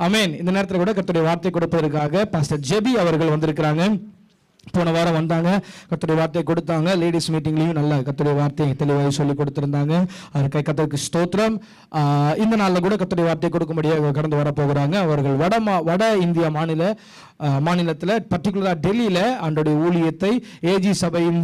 ஆமென். இந்த நேரத்தில் கூட கர்த்தருடைய வார்த்தை கொடுப்பதற்காக பாஸ்டர் ஜெபி அவர்கள் வந்திருக்கிறாங்க. போன வாரம் வந்தாங்க, கர்த்தருடைய வார்த்தை கொடுத்தாங்க. லேடிஸ் மீட்டிங்லையும் நல்ல கர்த்தருடைய வார்த்தையை தெளிவாக சொல்லி கொடுத்துருந்தாங்க. அதுக்கு கர்த்தருக்கு ஸ்தோத்திரம். இந்த நாளில் கூட கர்த்தருடைய வார்த்தை கொடுக்கும்படியாக கடந்து வர போகிறாங்க. அவர்கள் வட இந்தியா மாநிலத்தில் பர்டிகுலராக டெல்லியில் அன்றைய ஊழியத்தை ஏஜி சபையின்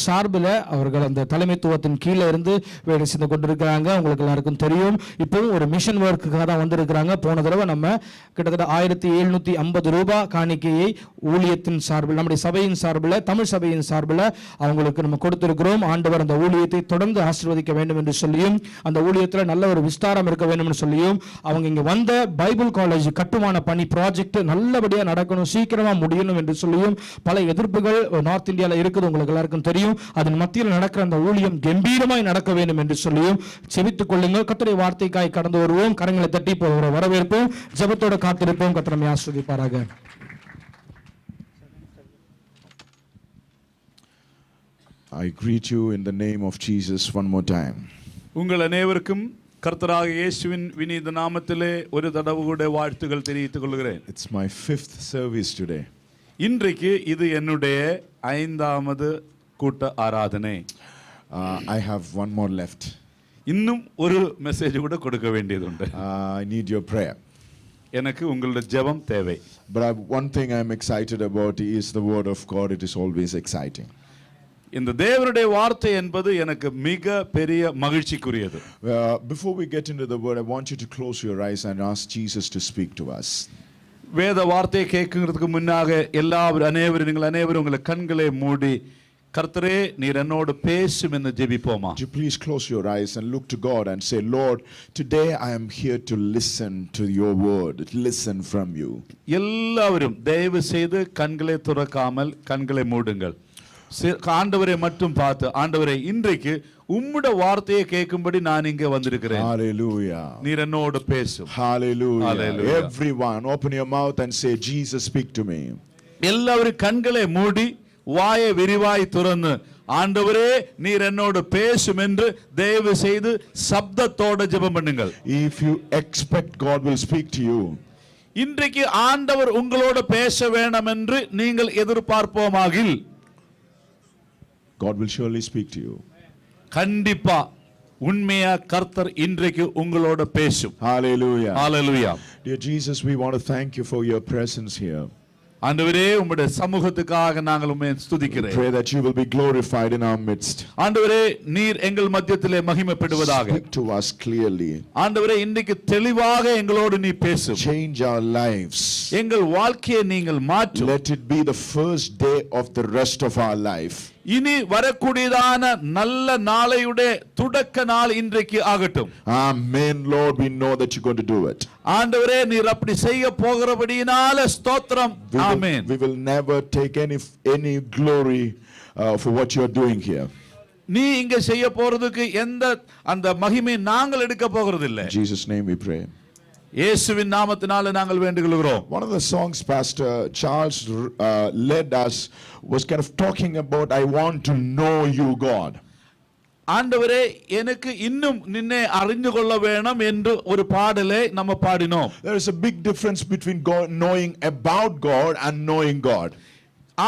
சார்பில் அவர்கள் அந்த தலைமைத்துவத்தின் கீழே இருந்து வேலை செய்து கொண்டிருக்கிறாங்க. உங்களுக்கு எல்லாருக்கும் தெரியும். இப்போவும் ஒரு மிஷன் ஒர்க்குக்காக தான் வந்திருக்கிறாங்க. போன தடவை நம்ம கிட்டத்தட்ட 1750 ரூபாய் காணிக்கையை ஊழியத்தின் சார்பில், நம்முடைய சபையின் சார்பில், தமிழ் சபையின் சார்பில் அவங்களுக்கு நம்ம கொடுத்திருக்கிறோம். ஆண்டவர் அந்த ஊழியத்தை தொடர்ந்து ஆசீர்வதிக்க வேண்டும் என்று சொல்லியும், அந்த ஊழியத்தில் நல்ல ஒரு விஸ்தாரம் இருக்க வேண்டும் என்று சொல்லியும், அவங்க இங்கே வந்த பைபிள் காலேஜ் கட்டுமான பணி ப்ராஜெக்ட் நல்லபடியாக நடக்கணும், சீக்கிரமா முடியணும் என்று சொல்லியும் பல எதிர்ப்புகள் நார்த் இந்தியாவில் இருக்குது, உங்களுக்கு எல்லாருக்கும் தெரியும். அதன் மத்தியில் நடக்கிற அந்த ஊழியம் கம்பீரமாய் நடக்க வேண்டும் என்று சொல்லியும் செபித்துக் கொள்ளுங்கள். கர்த்தருடைய வார்த்தைக்காய் கடந்து வருவோம். கரங்களை தட்டி வரவேற்போம், ஜெபத்தோட காத்திருப்போம். கர்த்தர் நம்மை ஆசீர்வதிப்பாராக. I greet you in the name of Jesus one more time. உங்கள் அனைவருக்கும் கர்த்தராகிய இயேசுவின் விநீத நாமத்திலே ஒரு தடவை கூட வாழ்த்துக்கள் தெரிவித்துக் கொள்கிறேன். It's my 5th service today. இன்றைக்கு இது என்னுடைய 5வது கூட்ட ஆராதனை. I have one more left. இன்னும் ஒரு மெசேஜ் கூட கொடுக்க வேண்டியதுண்டு. I need your prayer. எனக்கு உங்களுடைய ஜெபம் தேவை. But one thing I'm excited about is the word of God. It is always exciting. இந்த தேவனுடைய வார்த்தை என்பது எனக்கு மிக பெரிய மகிழ்ச்சிக்குரியது. Before we get into the word, I want you to close your eyes and ask Jesus to speak to us. வேத வார்த்தையை கேட்கிறதுக்கு முன்னாக நீங்கள் அனைவரும் உங்களை கண்களை மூடி, கர்த்தரே நீர் என்னோடு பேசும் என்று ஜெபிப்போமா? Would you please close your eyes and look to God and say, Lord, today I am here to listen to your word, listen from you. எல்லாரும் தயவு செய்து கண்களை துறக்காமல் கண்களை மூடுங்கள். ஆண்டவரை மட்டும் பார்த்து, ஆண்டவரே இன்றைக்கு உம்முடைய வார்த்தையை கேட்கும்படி நான் இங்கே வந்திருக்கிறேன். Hallelujah. நீர் என்னோடு பேசும். Hallelujah. Hallelujah. Everyone open your mouth and say, Jesus speak to me. எல்லாரும் கண்களை மூடி வாயை விரிவாய் துறந்து, ஆண்டவரே நீர் என்னோடு பேசும் என்று தயவு செய்து சப்தத்தோட ஜெபம் பண்ணுங்கள். If you expect God will speak to you, இன்றைக்கு ஆண்டவர் உங்களோடு பேச வேண்டும் என்று நீங்கள் எதிர்பார்ப்போமாகில், God will surely speak to you. கண்டிப்பா உண்மையா கர்த்தர் இன்றைக்கு உங்களோட பேசும். Hallelujah. Hallelujah. Dear Jesus, we want to thank you for your presence here. ஆண்டவரே உம்முடைய சமூகத்துக்காக நாங்கள் உம்மை ஸ்துதிக்கிறோம். Pray that you will be glorified in our midst. ஆண்டவரே நீர் எங்கள் மத்தியத்திலே மகிமைப்படுவதாக. Speak to us clearly. ஆண்டவரே இன்றைக்கு தெளிவாக எங்களோடு நீ பேசு. Change our lives. எங்கள் வாழ்க்கையை நீங்கள் மாற்று. Let it be the first day of the rest of our life. இனி வரக்கூடியதான நல்ல நாளையுடைய தொடக்க நாள் இன்றைக்கு ஆகட்டும். Amen. Lord, we know that you're going to do it. ஆண்டவரே நீர் அப்படி செய்ய போகிறபடியினால ஸ்தோத்திரம். ஆமென். We will never take any glory for what you are doing here. நீ இங்க செய்ய போறதுக்கு எந்த அந்த மகிமை நாங்கள் எடுக்க போகிறதில்லை. In Jesus' name we pray. இயேசுவின் நாமத்தினால நாங்கள் வேண்டுகிறோம். One of the songs Pastor Charles led us was kind of talking about, I want to know you, God. ஆண்டவரே எனக்கு இன்னும் நின்னை அறிந்து கொள்ள வேணும் என்று ஒரு பாடலை நம்ம பாடினோம். There is a big difference between knowing about God and knowing God.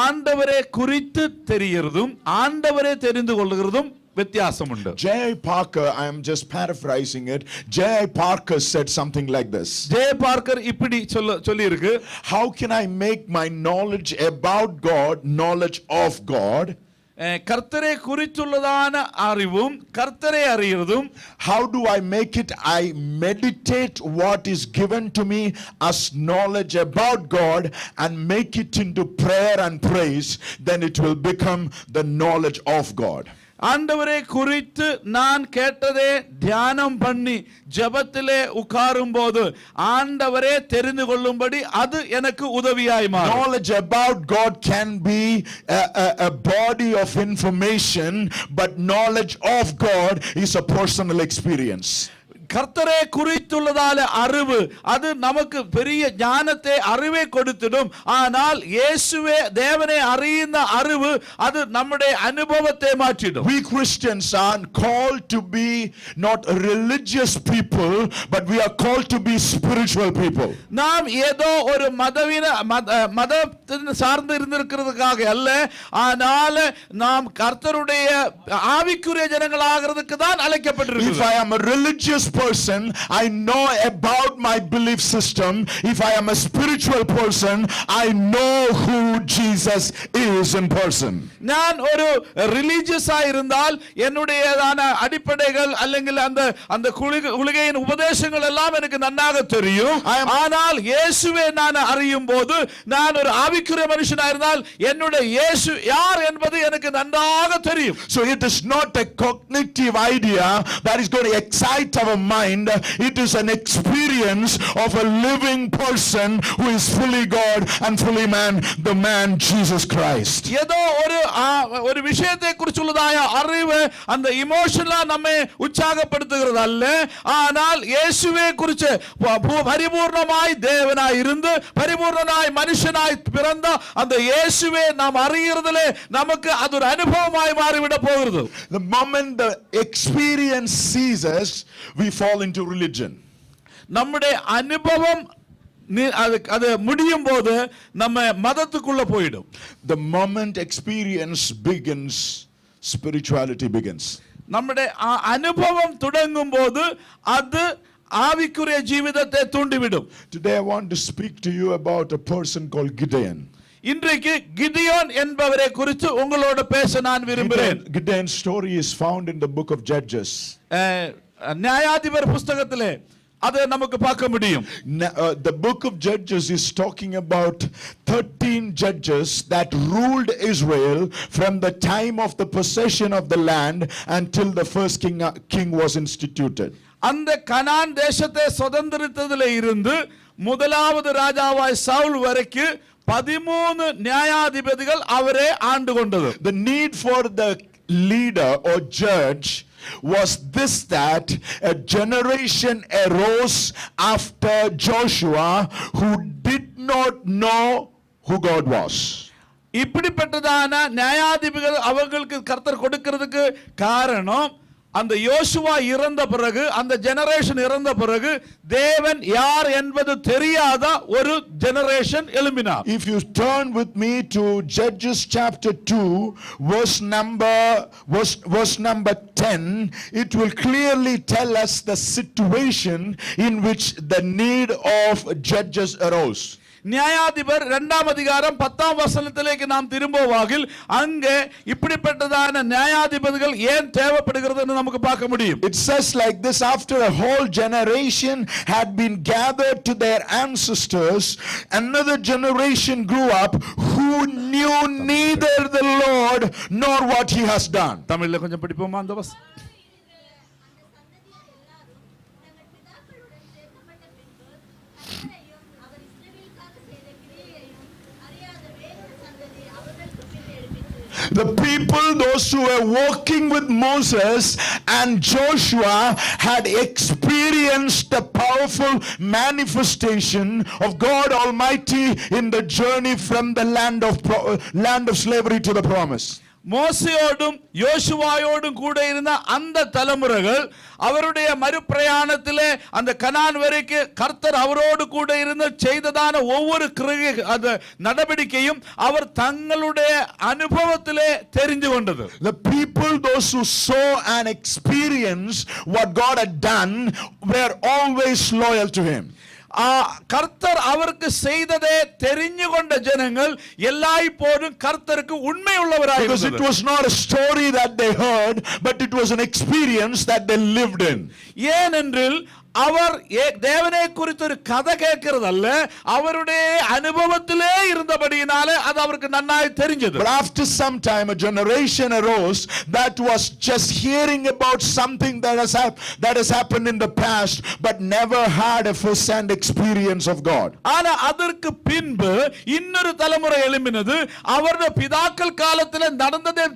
ஆண்டவரே குறித்து தெரிகிறதும் ஆண்டவரே தெரிந்து கொள்கிறதும் வித்தியாசம் உண்டு. J.I. Parker, I am just paraphrasing it. J.I. Parker said something like this. J. Parker இப்படி சொல்லி இருக்கு. How can I make my knowledge about God knowledge of God? கர்த்தரை குறித்துள்ளதான அறிவும் கர்த்தரை அறியறதும், how do I make it? I meditate what is given to me as knowledge about God and make it into prayer and praise, then it will become the knowledge of God. ஆண்டவரை குறித்து நான் கேட்டதே தியானம் பண்ணி ஜெபத்திலே உட்காரும் போது ஆண்டவரே தெரிந்து கொள்ளும்படி அது எனக்கு உதவியாய் மாறும். Knowledge about God can be a body of information, but knowledge of God is a personal experience. கர்த்தரை குறித்துள்ளதால அறிவு அது நமக்கு பெரிய ஞானத்தை அறிவை கொடுத்திடும். ஆனால் இயேசுவே தேவனை அறிந்த அறிவு அது நம்முடைய அனுபவத்தை மாற்றிடும். We Christians are called to be not religious people, but we are called to be spiritual people. நாம் ஏதோ ஒரு மதத்தின் சார்ந்து இருந்திருக்கிறதுக்காக அல்ல, ஆனால் நாம் கர்த்தருடைய ஆவிக்குரிய ஜனங்களாகிறதுக்கு தான் அழைக்கப்பட்டிருக்கிறோம். If I am a religious person, I know about my belief system. If I am a spiritual person, I know who Jesus is in person. நான் ஒரு ரிலிஜியஸா இருந்தால் என்னுடையதான அடிப்படைகள் அல்லது அந்த குளிகையின் உபதேசங்கள் எல்லாம் எனக்கு நன்றாக தெரியும். ஆனால் இயேசுவை நான் அறியும் போது நான் ஒரு ஆவிக்குரிய மனுஷனா இருந்தால் என்னுடைய இயேசு யார் என்பது எனக்கு நன்றாக தெரியும். So it is not a cognitive idea that is going to excite our mind. It is an experience of a living person who is fully God and fully man, the man Jesus Christ. ஏதோ ஒரு விஷயத்தை குறித்துள்ளதாய அறிவு அந்த இமோஷனலா நம்மை உற்சாகப்படுத்துகிறது அல்ல, ஆனால் இயேசுவை குறித்து பரிபூர்ணமாய் தேவனாய் இருந்து பரிபூர்ணமாய் மனுஷனாய் பிறந்த அந்த இயேசுவை நாம் அறிகிறதிலே நமக்கு அது ஒரு அனுபவமாய் மாறிவிட போகிறது. The moment the experience ceases, we fall into religion. நம்முடைய அனுபவம் அது முடியும் போது நம்ம மதத்துக்குள்ள போயிடும். The moment experience begins, spirituality begins. நம்முடைய அனுபவம் தொடங்கும் போது அது ஆவிக்குரிய ஜீவிதத்தை தூண்டிவிடும். Today I want to speak to you about a person called Gideon. இன்றைக்கு கிதியோன் என்பவரை குறித்து உங்களோட பேச நான் விரும்புகிறேன். Gideon's story is found in the book of Judges. நியாயாதிபர் புத்தகத்திலே அதை நமக்கு பார்க்க முடியும். The book of Judges is talking about 13 judges that ruled Israel from the time of the possession of the land until the first king was instituted. அந்த Canaan தேசத்தை சுதந்திரித்ததிலே இருந்து முதலாவது ராஜாவாய் சவுல் வரைக்கும் 13 நியாயாதிபதிகள் அவரே ஆண்டு கொண்டது. The need for the leader or judge was this, that a generation arose after Joshua who did not know who God was. இப்படிப்பட்டதான நியாயாதிபதிகள் அவங்களுக்கு கர்த்தர் கொடுக்கிறதுக்கு காரணம் அந்த யோசுவா இறந்த பிறகு அந்த ஜெனரேஷன் இறந்த பிறகு தேவன் யார் என்பது தெரியாத ஒரு generation எழும்பினார். If you turn with me to Judges chapter 2 verse number 10, it will clearly tell us the situation in which the need of judges arose. நியாயாதிபர் 2ஆம் அதிகாரம் 10ஆம் வசனத்திലേക്ക് நாம் திரும்புவாகில் அங்கே இப்படிப்பட்டதான நியாயாதிபதிகள் ஏன் தேவைப்படுகிறதுன்னு நமக்கு பார்க்க முடியும். It says like this: after a whole generation had been gathered to their ancestors, another generation grew up who knew neither the Lord nor what he has done. தமிழ்ல கொஞ்சம் படிப்போமா அந்த வசனம்? The people, those who were walking with Moses and Joshua, had experienced the powerful manifestation of God Almighty in the journey from the land of slavery to the promise. மோசேயோடும் யோசுவாயோடும் கூட இருந்த அந்த தலைமுறைகள் அவருடைய மறுபிரயாணத்திலே அந்த கனான் வரைக்கும் கர்த்தர் அவரோடு கூட இருந்து செய்ததான ஒவ்வொரு அந்த நடவடிக்கையும் அவர் தங்களுடைய அனுபவத்திலே தெரிந்து கொண்டது. The people, those who saw and experienced what God had done, were always loyal to him. கர்த்தர் அவருக்கு செய்ததே தெரிந்து கொண்ட ஜனங்கள் எல்லாய்ப்போதும் கர்த்தருக்கு உண்மை உள்ளவராய் Because it was not a story that they heard, but it was an experience that they lived in. ஏனென்றால் அவர் தேவனை குறித்து ஒரு கதை கேட்கிறதல்ல, அவருடைய அனுபவத்திலே இருந்தபடியினாலே அது அவருக்கு நன்னாய் தெரிஞ்சது. But after some time a generation arose that was just hearing about something that has happened in the past but never had a first-hand experience of God. ஆனா அதற்கு பின்பு இன்னொரு தலைமுறை எழும்பினது. அவருடைய பிதாக்கள் காலத்திலே நடந்ததை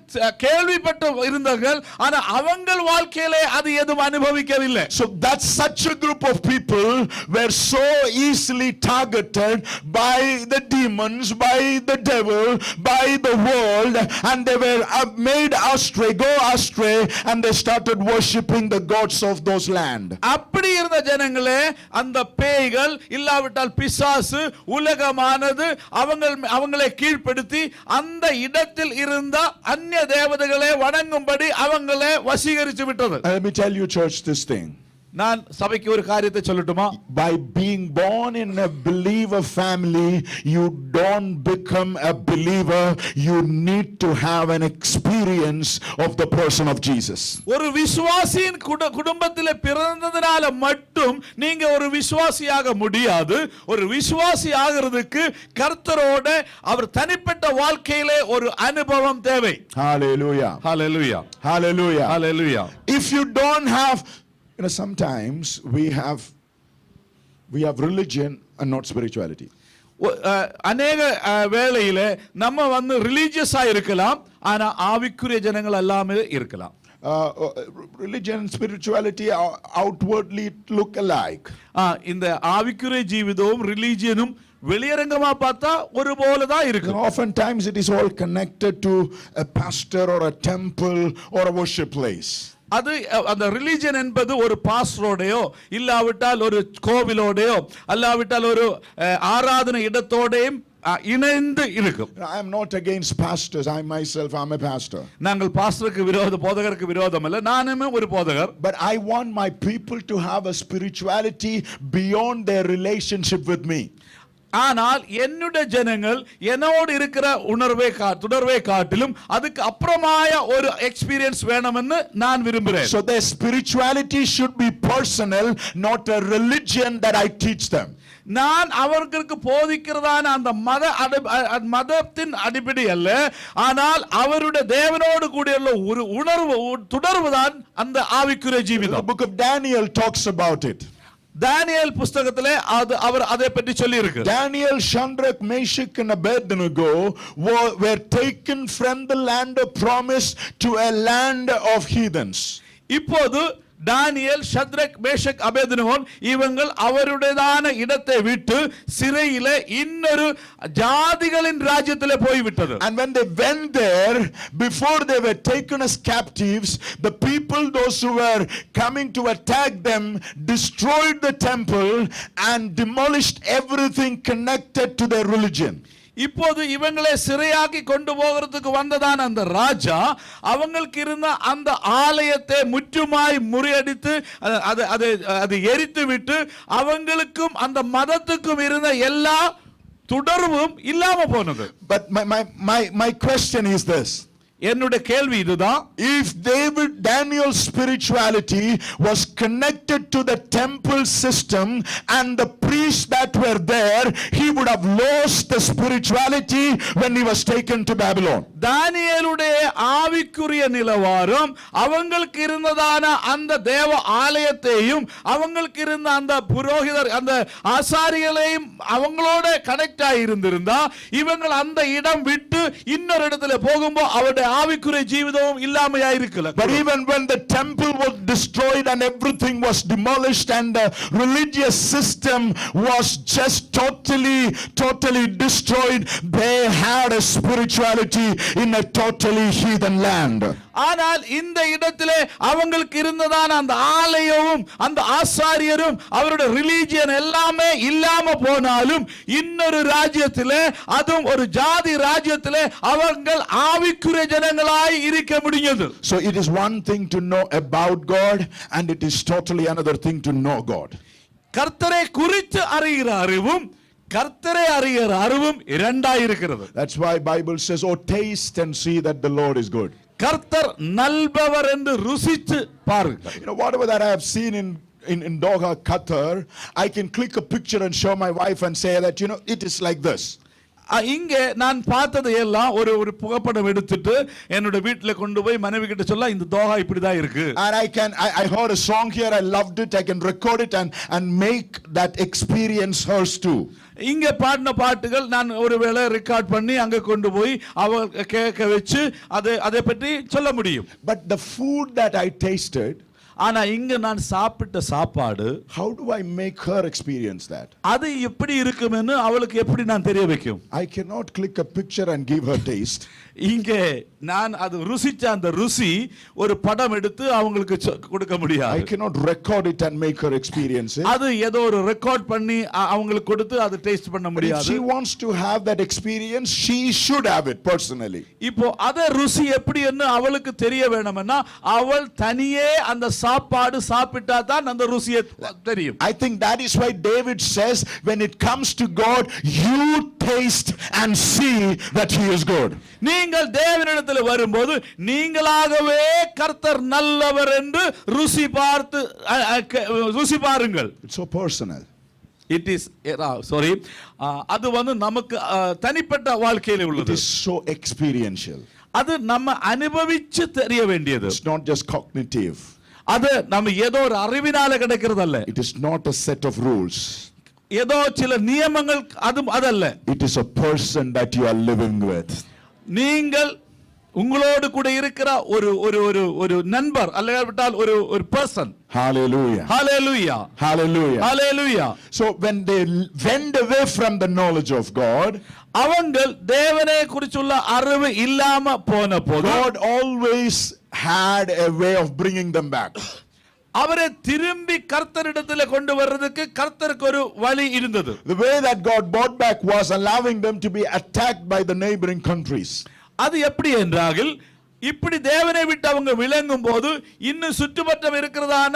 கேள்விப்பட்டு இருந்தார்கள், ஆனா அவங்கள் வாழ்க்கையிலே அது எதுவும் அனுபவிக்கவில்லை. So that's such a group of people were so easily targeted by the demons, by the devil, by the world, and they were made go astray, and they started worshiping the gods of those land. அப்படி இருந்த ஜனங்களே அந்த பேய்கள் இல்லாவிட்டால் பிசாசு உலகமானது அவங்களை கீழ்ப்படுத்தி அந்த இடத்தில் இருந்த அந்நிய தேவதைகளை வணங்கும்படி அவங்களை வசீகரித்து விட்டது. Let me tell you, church, this thing. நான் சபைக்கு ஒரு காரியத்தை சொல்லட்டுமா? By being born in a believer family, you don't become a believer. You need to have an experience of the person of Jesus. ஒரு விசுவாசியின் குடும்பத்திலே பிறந்ததனால மட்டும் நீங்க ஒரு விசுவாசியாக முடியாது. ஒரு விசுவாசி ஆகிறதுக்கு கர்த்தரோட அவர் தனிப்பட்ட வாழ்க்கையிலே ஒரு அனுபவம் தேவை. Hallelujah. Hallelujah. Hallelujah. Hallelujah. If you don't have, sometimes we have religion and not spirituality. அநேக வேளையிலே நம்ம வந்து ரிலீஜியஸா இருக்கலாம், ஆனா ஆவிக்குரிய ஜனங்கள் எல்லாமே இருக்கலாம். Religion and spirituality outwardly look alike. இந்த ஆவிக்குரிய ஜீவிதமும் ரிலீஜியனும் வெளியரங்கமா பார்த்தா ஒரு போல தான் இருக்கு. Oftentimes it is all connected to a pastor or a temple or a worship place. அது அந்த ரிலிஜன் என்பது ஒரு பாஸ்டரோடையோ இல்லாவிட்டால் ஒரு கோவிலோடையோ அல்லாவிட்டால் ஒரு ஆராதனை இடத்தோடையும் இணைந்து இருக்கும். I am not against pastors. I myself am a pastor. நாங்கள் பாஸ்டருக்கு போதகருக்கு விரோதம் அல்ல, நானுமே ஒரு போதகர். But I want my people to have a spirituality beyond their relationship with me. ஆனால் என்னுடைய ஜனங்கள் என்னோடு இருக்கிற தொடர்பை காட்டிலும் அதுக்கு அப்புறமாய ஒரு எக்ஸ்பீரியன்ஸ் வேணும்னு நான் விரும்புகிறேன். So their spirituality should be personal, not a religion that I teach them. நான் அவர்களுக்கு போதிக்கிறதான அந்த மதத்தின் அடிப்படை அல்ல, ஆனால் அவருடைய தேவனோடு கூடிய ஒரு உணர்வு தொடர்பு தான் அந்த ஆவிக்குரிய Jeevitham. The book of Daniel talks about it. தானியேல் புத்தகத்திலே அவர் அதை பற்றி சொல்லி இருக்கு. Daniel, Shadrach, Meshach and Abednego were taken from the land of promise to a land of heathens. இப்போது தானியேல், ஷத்ரக், மேஷக், அபேத்நேகோ இவங்கள் அவருடையதான இடத்தை விட்டு சிறையிலே இன்னொரு ஜாதிகளின் ராஜ்யத்திலே போய்விட்டது. And when they went there, before they were taken as captives, the people, those who were coming to attack them, destroyed the temple and demolished everything connected to their religion. இப்போது இவங்களை சிறையாக்கி கொண்டு போகிறதுக்கு வந்ததான அந்த ராஜா அவங்களுக்கு இருந்த அந்த ஆலயத்தை முற்றுமாய் முறியடித்து அதை எரித்து விட்டு அவங்களுக்கும் அந்த மதத்துக்கும் இருந்த எல்லா தொடர்பும் இல்லாம போனது. But my question is this. என்னுடைய கேள்வி இதுதான். If Daniel's spirituality was connected to the temple system and the priests that were there, he would have lost the spirituality when he was taken to Babylon. தானியேலுடைய ஆவிக்குரிய நிலவரம் அவங்களுக்கு இருந்ததான அந்த தேவ ஆலயத்தையும் அவங்களுக்கு இருந்த அந்த புரோகிதர் அந்த ஆசாரியர்களையும் அவங்களோட கனெக்ட் ஆகி இருந்திருந்தா இவங்கள் அந்த இடம் விட்டு இன்னொரு இடத்துல போகும்போது அவருடைய ஆவிக்குரிய ஜீவிதமும் இல்லாமையா இருக்கல. But even when the temple was destroyed and everything was demolished and the religious system was just totally destroyed, they had a spirituality in a totally heathen land. ஆனால் இந்த இடத்திலே அவங்களுக்கு இருந்ததான அந்த ஆலயமும் அந்த ஆசாரியரும் அவருடைய ரிலிஜியன் எல்லாமே இல்லாம போனாலும் இன்னொரு ராஜ்யத்திலே அதுவும் ஒரு ஜாதி ராஜ்யத்திலே அவர்கள் ஆவிக்குரிய ஜனங்களாய் இருக்க முடிஞ்சது. So it is one thing to know about God and it is totally another thing to know God. கர்த்தரை குறித்து அறிகிற அறிவும் கர்த்தரை அறிகிற அறிவும் இரண்டாய் இருக்கிறது. That's why Bible says, oh, taste and see that the Lord is good. கர்த்தர் நல்லவர் என்று ருசித்து பாருங்கள். Whatever that I have seen in in Doha, Qatar, I can click a picture and show my wife and say that, it is like this. இங்கே நான் பார்த்ததை எல்லாம் ஒரு ஒரு புகைப்படம் எடுத்துட்டு என்னோட வீட்டுல கொண்டு போய் மனைவி கிட்ட சொல்ல இந்த தோஹா இப்படிதான் இருக்கு. And I heard a song here, I loved it, I can record it and make that experience hers too. இங்க பாடின பாட்டுகள் நான் ஒருவேளை ரெக்கார்ட் பண்ணி அங்க கொண்டு போய் அவ கேட்க வச்சு அதை பற்றி சொல்ல முடியும். But the food that I tasted, ஆனா இங்க நான் சாப்பிட்ட சாப்பாடு, how do I make her experience that? அது எப்படி இருக்கும்னு அவளுக்கு எப்படி நான் தெரிய வைக்கும்? I cannot click a picture and give her taste. இங்கே நான் அது ருசிச்ச அந்த ருசி ஒரு படம் எடுத்து அவங்களுக்கு கொடுக்க முடியாது. I cannot record it and make her experience it. அது ஏதோ ஒரு ரெக்கார்ட் பண்ணி அவங்களுக்கு கொடுத்து அது டேஸ்ட் பண்ண முடியாது. If she wants to have that experience, she should have it personally. இப்போ அத ருசி எப்படின்னு அவளுக்கு தெரிய வேணும்னா அவள் தனியே அந்த சாப்பாடு சாப்பிட்டா தான் அந்த ருசியை தெரியும். I think that is why David says, when it comes to God, you taste and see that he is good. நீங்கள் தேவனிடத்தில் வரும்போது நீங்களாகவே கர்த்தர் நல்லவர் என்று ருசி பாருங்கள். It's so personal. It is sorry, அது வந்து நமக்கு தனிப்பட்ட வாழ்க்கையில உள்ளது. It is so experiential. அது நம்ம அனுபவிச்சு தெரிய வேண்டியது. It's not just cognitive. அது நம்ம ஏதோ ஒரு அறிவினால கிடைக்கிறது அல்ல. It is not a set of rules. ஏதோ சில நியமங்கள் அதல்ல. It is a person that you are living with. நீங்கள் உங்களோடு கூட இருக்கிற ஒரு ஒரு ஒரு ஒரு நண்பர் அல்லவிட்டால் ஒரு ஒரு person. Hallelujah. Hallelujah. Hallelujah. Hallelujah. So when they went away from the knowledge of God, அவங்கள் தேவனை குறித்துள்ள அறிவு இல்லாம போன போது God always had a way of bringing them back. அவரை திரும்பி கர்த்தரிடத்தில் கொண்டு வர்றதுக்கு கர்த்தருக்கு ஒரு வழி இருந்தது. The way that God brought back was allowing them to be attacked by the neighboring countries. அது எப்படி என்றால் இப்படி தேவனை விட்டு அவங்க விளங்கும் போது இன்னும் சுற்றுவட்டம் இருக்கிறதான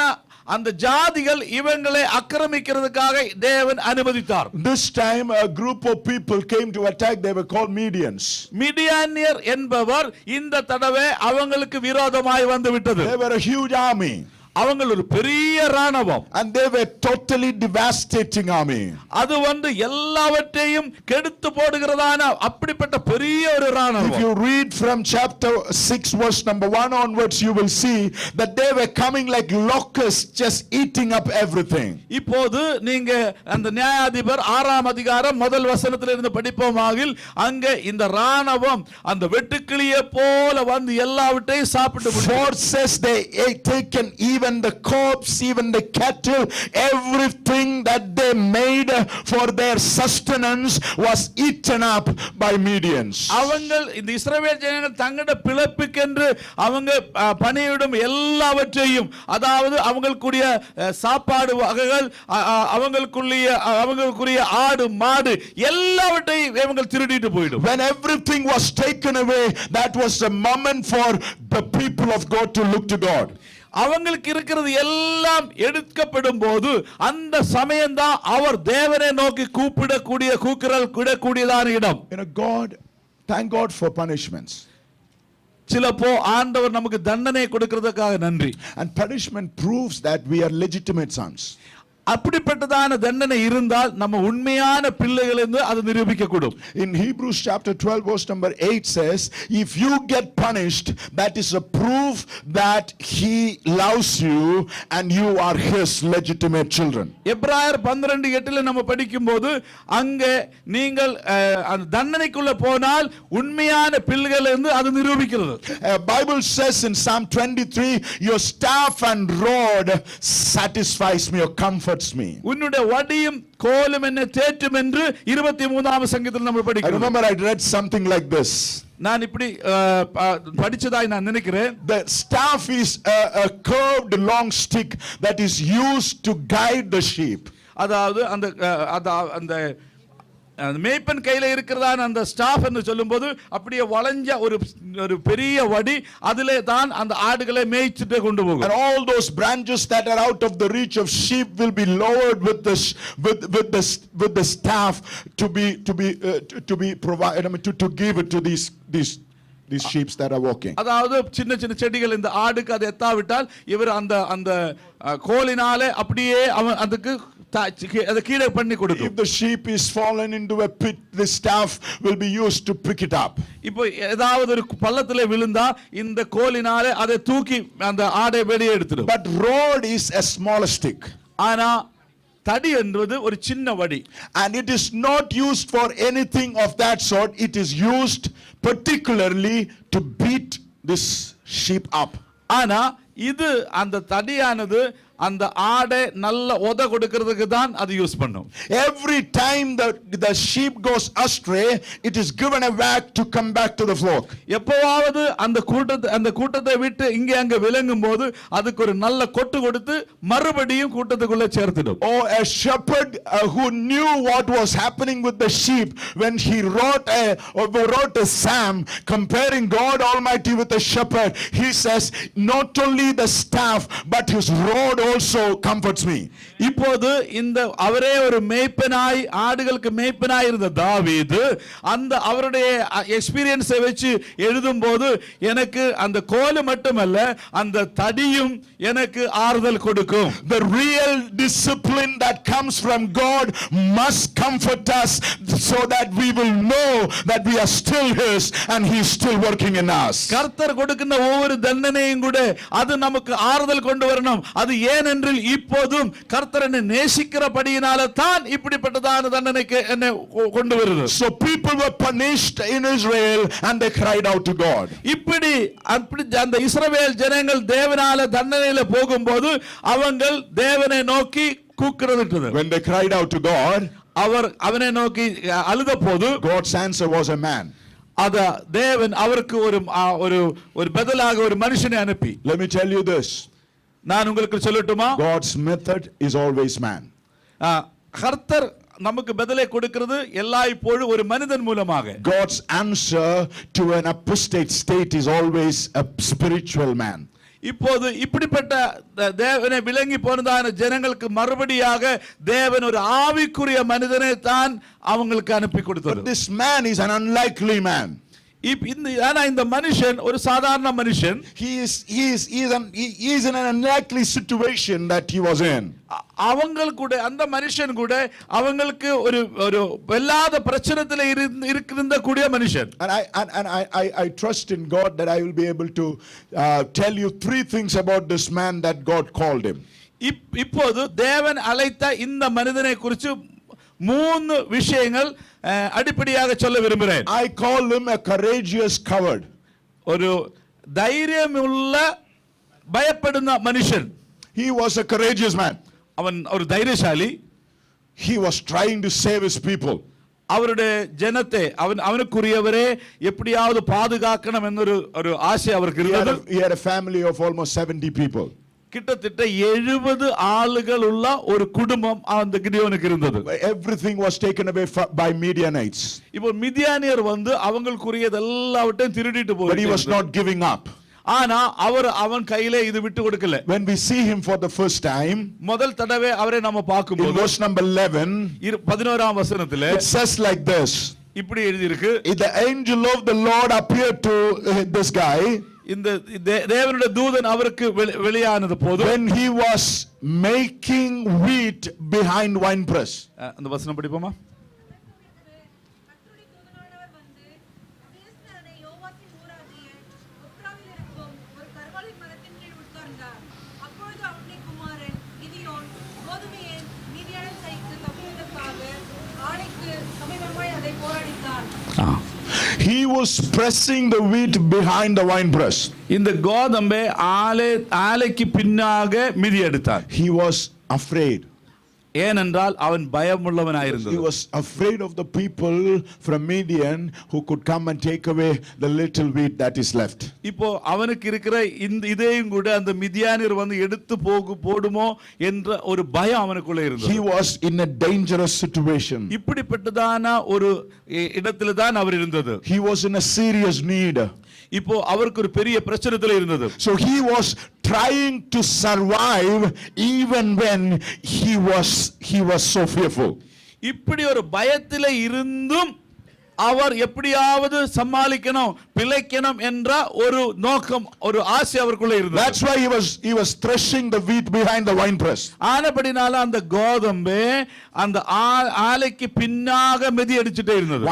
அந்த ஜாதிகள் இவங்களை ஆக்கிரமிக்கிறதுக்காக தேவன் அனுமதித்தார். This time a group of people came to attack. They were called Midians. மிடியானியர் என்பவர் இந்த தடவை அவங்களுக்கு விரோதமாய் வந்து விட்டது. They were a huge army. அவங்கள் ஒரு பெரிய ராணுவம். And they were totally devastating army. அது வந்து எல்லாவற்றையும் கெடுத்து போடுகிறதான அப்படிப்பட்ட பெரிய ஒரு ராணுவம். If you read from chapter 6 verse number 1 onwards, you will see that they were coming like locusts, just eating up everything. இப்போது நீங்க அந்த நியாயாதிபர் 6ஆம் அதிகாரம் முதல் வசனத்திலிருந்து படிப்போமாகில் அங்கே இந்த ராணுவம் அந்த வெட்டுக்கிளியை போல வந்து எல்லாவற்றையும் சாப்பிட்டு Forces they taken even the corpse, even the cattle, everything that they made for their sustenance was eaten up by Midians. அவங்கள் இந்த இஸ்ரவேல் ஜனங்கள் தங்களுடைய பிழைப்புக்கென்று அவங்க பணியிடும் எல்லாவற்றையும், அதாவது அவங்களுக்குரிய சாப்பாடு வகைகள், அவங்களுக்குரிய ஆடு மாடு எல்லாவற்றையும் இவங்க திருடிட்டு போயிடும். When everything was taken away, that was the moment for the people of God to look to God. அவங்களுக்கு இருக்கிறது எல்லாம் எடுக்கப்படும் போது அந்த சமயம்தான் அவர் தேவனை நோக்கி கூப்பிடக்கூடியதான இடம். Thank God for punishments. சிலப்போ ஆண்டவர் நமக்கு தண்டனை கொடுக்கிறதுக்காக நன்றி. And punishment proves that we are legitimate sons. அப்படிப்பட்டதான தண்டனை இருந்தால் நம்ம உண்மையான பிள்ளைகள் என்று அது நிரூபிக்க கூடும். In Hebrews chapter 12 verse number 8 says, if you get punished, that is a proof that he loves you and you are his legitimate children. எபிரேயர் 12:8 நம்ம படிக்கும்போது அங்கே நீங்கள் அந்த தண்டனைக்குள்ள போனால் உண்மையான பிள்ளைகள் என்று அது நிரூபிக்கிறது. Bible says in Psalm 23, your staff and rod satisfies me or comforts me. உன்னுடைய வடியும் கோலும் என்னை தேற்றும் என்று 23ஆம் சங்கீதத்தில் நம்ம படிக்கிறோம். I remember I read something like this. நான் இப்படி படிச்சதாய் நான் நினைக்கிறேன். The staff is a curved long stick that is used to guide the sheep. அதாவது அந்த மேய்ப்பன் கையில இருக்கிறதான அந்த ஸ்டாஃப் என்று சொல்லும்போது அப்படியே வளைஞ்ச ஒரு பெரிய வடி, அதிலே தான் அந்த ஆடுகளை மேய்ச்சிட்டு கொண்டு போகும். And all those branches that are out of the reach of sheep will be lowered with the staff to be provided, to give it to these these sheep that are walking. அதாவது சின்ன சின்ன செடிகள் இந்த ஆடுக்கு அதை எத்தாவிட்டால் இவர் அந்த அந்த கோலினாலே அப்படியே அவன் அதுக்கு அதை கீழே பண்ணி கொடுக்கும். If the sheep is fallen into a pit, the staff will be used to pick it up. இப்போ ஏதாவது ஒரு பள்ளத்திலே விழுந்தா இந்த கோலினாலே அதை தூக்கி அந்த ஆடை வெளியே எடுத்துடும். But rod is a smaller stick. ஆனா தடி என்பது ஒரு சின்ன வடி. And it is not used for anything of that sort. It is used particularly to beat this sheep up. ஆனா இது அந்த தடியானது அந்த ஆடை நல்ல உத கொடுக்கிறதுக்கு தான் அது யூஸ் பண்ணும். Every time the sheep goes astray, it is given a whack to come back to the flock. எப்பவாவது அந்த கூட்டத்தை விட்டு இங்க அங்க விலகும் போது அதுக்கு ஒரு நல்ல கொட்டு கொடுத்து மறுபடியும் கூட்டத்துக்குள்ள சேர்த்துடும். Or a shepherd who knew what was happening with the sheep when he wrote a psalm comparing God Almighty with a shepherd. He says not only the staff but his rod also comforts me. இப்போது இந்த அவரே ஒரு மேய்ப்பனாய் ஆடுகளுக்கு மேய்ப்பனாய் இருந்த தாவீது அந்த அவருடைய எக்ஸ்பீரியன்ஸை வச்சு எழுதும்போது எனக்கு அந்த கோல் மட்டுமல்ல அந்த தடியும் எனக்கு ஆறுதல் கொடுக்கும். The real discipline that comes from God must comfort us so that we will know that we are still his and he is still working in us. கர்த்தர் கொடுக்கின்ற ஒவ்வொரு தண்டனையும் கூட அது நமக்கு ஆறுதல் கொண்டு வரணும். அது ஏனென்றால் இப்போதும் கர்த்தர் என்னை நேசிக்கிறபடியினால தான் இப்படிப்பட்டதான தண்டனைக்கு என்னை கொண்டு வருது. So people were punished in Israel and they cried out to God. இப்படி அந்த இஸ்ரவேல் ஜனங்கள் தேவனால தண்டனையில போகும்போது அவங்கள் தேவனை நோக்கி கூக்குரலிட்டது. When they cried out to God, அவர் அவனை நோக்கி அழுத போது God's answer was a man. அத தேவன் அவருக்கு ஒரு பதிலாக ஒரு மனுஷனை அனுப்பி. Let me tell you this. நான் உங்களுக்கு சொல்லட்டுமா? God's method is always man. கர்த்தர் நமக்கு பதிலை கொடுக்கிறது எல்லா இப்போது ஒரு மனிதன் மூலமாக. God's answer to an apostate state is always a spiritual man. இப்போது இப்படிப்பட்ட தேவனை விளங்கி போனதான ஜனங்களுக்கு மறுபடியாக தேவன் ஒரு ஆவிக்குரிய மனிதனை தான் அவங்களுக்கு அனுப்பி கொடுத்தார். This man is an unlikely man. இந்த மனுஷன் ஒரு சாதாரண மனுஷன். He is in an unlikely situation that he was in. அவங்கள் கூட அந்த மனுஷன் கூட அவங்களுக்கு ஒரு வெல்லாத பிரச்சனையில இருந்த கூடிய மனுஷன். And I trust in God that I will be able to tell you three things about this man that God called him. இப்போது தேவன் அழைத்த இந்த மனிதனை குறித்து மூணு விஷயங்கள் அடிப்படையாக சொல்ல விரும்புகிறேன். I call him a courageous coward. ஒரு தைரியமுள்ள பயப்படுന്ന மனுஷன். He was a courageous man. அவன் ஒரு தைரியசாலி. He was trying to save his people. அவருடைய ஜனத்தை அவனுக்குரியவரே எப்படியாவது பாதுகாக்கணும் என்ற ஒரு ஆசை அவருக்கு இருந்தது. He had a family of almost 70 people. கிட்டத்தட்ட 70 ஆளுகள் உள்ள ஒரு குடும்பம் அந்த கிடியோனுக்கு இருந்தது. Everything was taken away by Midianites. இப்போ மிதியானியர் வந்து அவங்களுக்குரியது எல்லாவற்றையும் திருடிட்டு போய். But he was not giving up. ஆனா அவன் கையிலே இது விட்டு கொடுக்கல. When we see him for the first time, முதல் தடவை அவரை நாம பாக்கும்போது in verse number 11, 11ஆம் வசனத்திலே it says like this. இப்படி எழுதி இருக்கு. The angel of the Lord appeared to this guy. இந்த தேவனுடைய தூதன் அவருக்கு வெளியானது போது when he was making wheat behind wine press. அந்த வசனம் படிப்போமா? He was pressing the wheat behind the wine press. இந்த கோதம்பை ஆலைக்கு பின்னாக மிதி எடுத்தார். He was afraid. ஏனென்றால் அவன் பயமுள்ளவனாயிருந்தான். He was afraid of the people from Midian who could come and take away the little wheat that is left. இப்போ அவனுக்கு இருக்கிற இந்த இதையும் கூட அந்த மிதியானியர் வந்து எடுத்து போடுமோ என்ற ஒரு பயம் அவனுக்குள்ள இருந்தது. He was in a dangerous situation. இப்படிப்பட்டதான ஒரு இடத்துல தான் அவர் இருந்தது. He was in a serious need. இப்போ அவருக்கு ஒரு பெரிய பிரச்சனையில இருந்தது. So he was trying to survive even when he was so fearful. இப்படி ஒரு பயத்திலே இருந்தும் அவர் எப்படியாவது சமாளிக்கணும், பிழைக்கணும் என்ற ஒரு நோக்கம், ஒரு ஆசை அவருக்குள்ள இருந்தது. That's why he was threshing the wheat behind the winepress. ஆனபடினால அந்த கோதம்பு அந்த ஆலைக்கு பின்னாக மிதி அடிச்சிட்டே இருந்தது.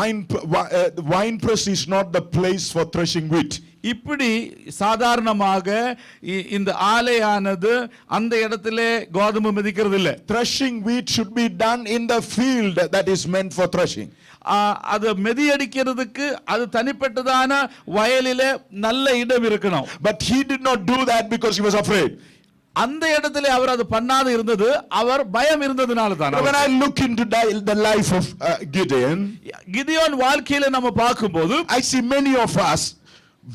Winepress is not the place for threshing wheat. இப்படி சாதாரணமாக இந்த ஆலையானது அந்த இடத்திலே கோதுமை மிதிக்கிறது இல்லை. Threshing wheat should be done in the field that is meant for threshing. அது மிதியடிக்கிறதுக்கு அது தனிப்பட்டதான வயலிலே நல்ல இடம் இருக்கணும். But he did not do that because he was afraid. அந்த இடத்திலே அவர் அது பண்ணாது இருந்தது, அவர் பயம் இருந்ததனால தான். When I look into the life of Gideon, Gideon வாழ்க்கையில நம்ம பார்க்கும்போது I see many of us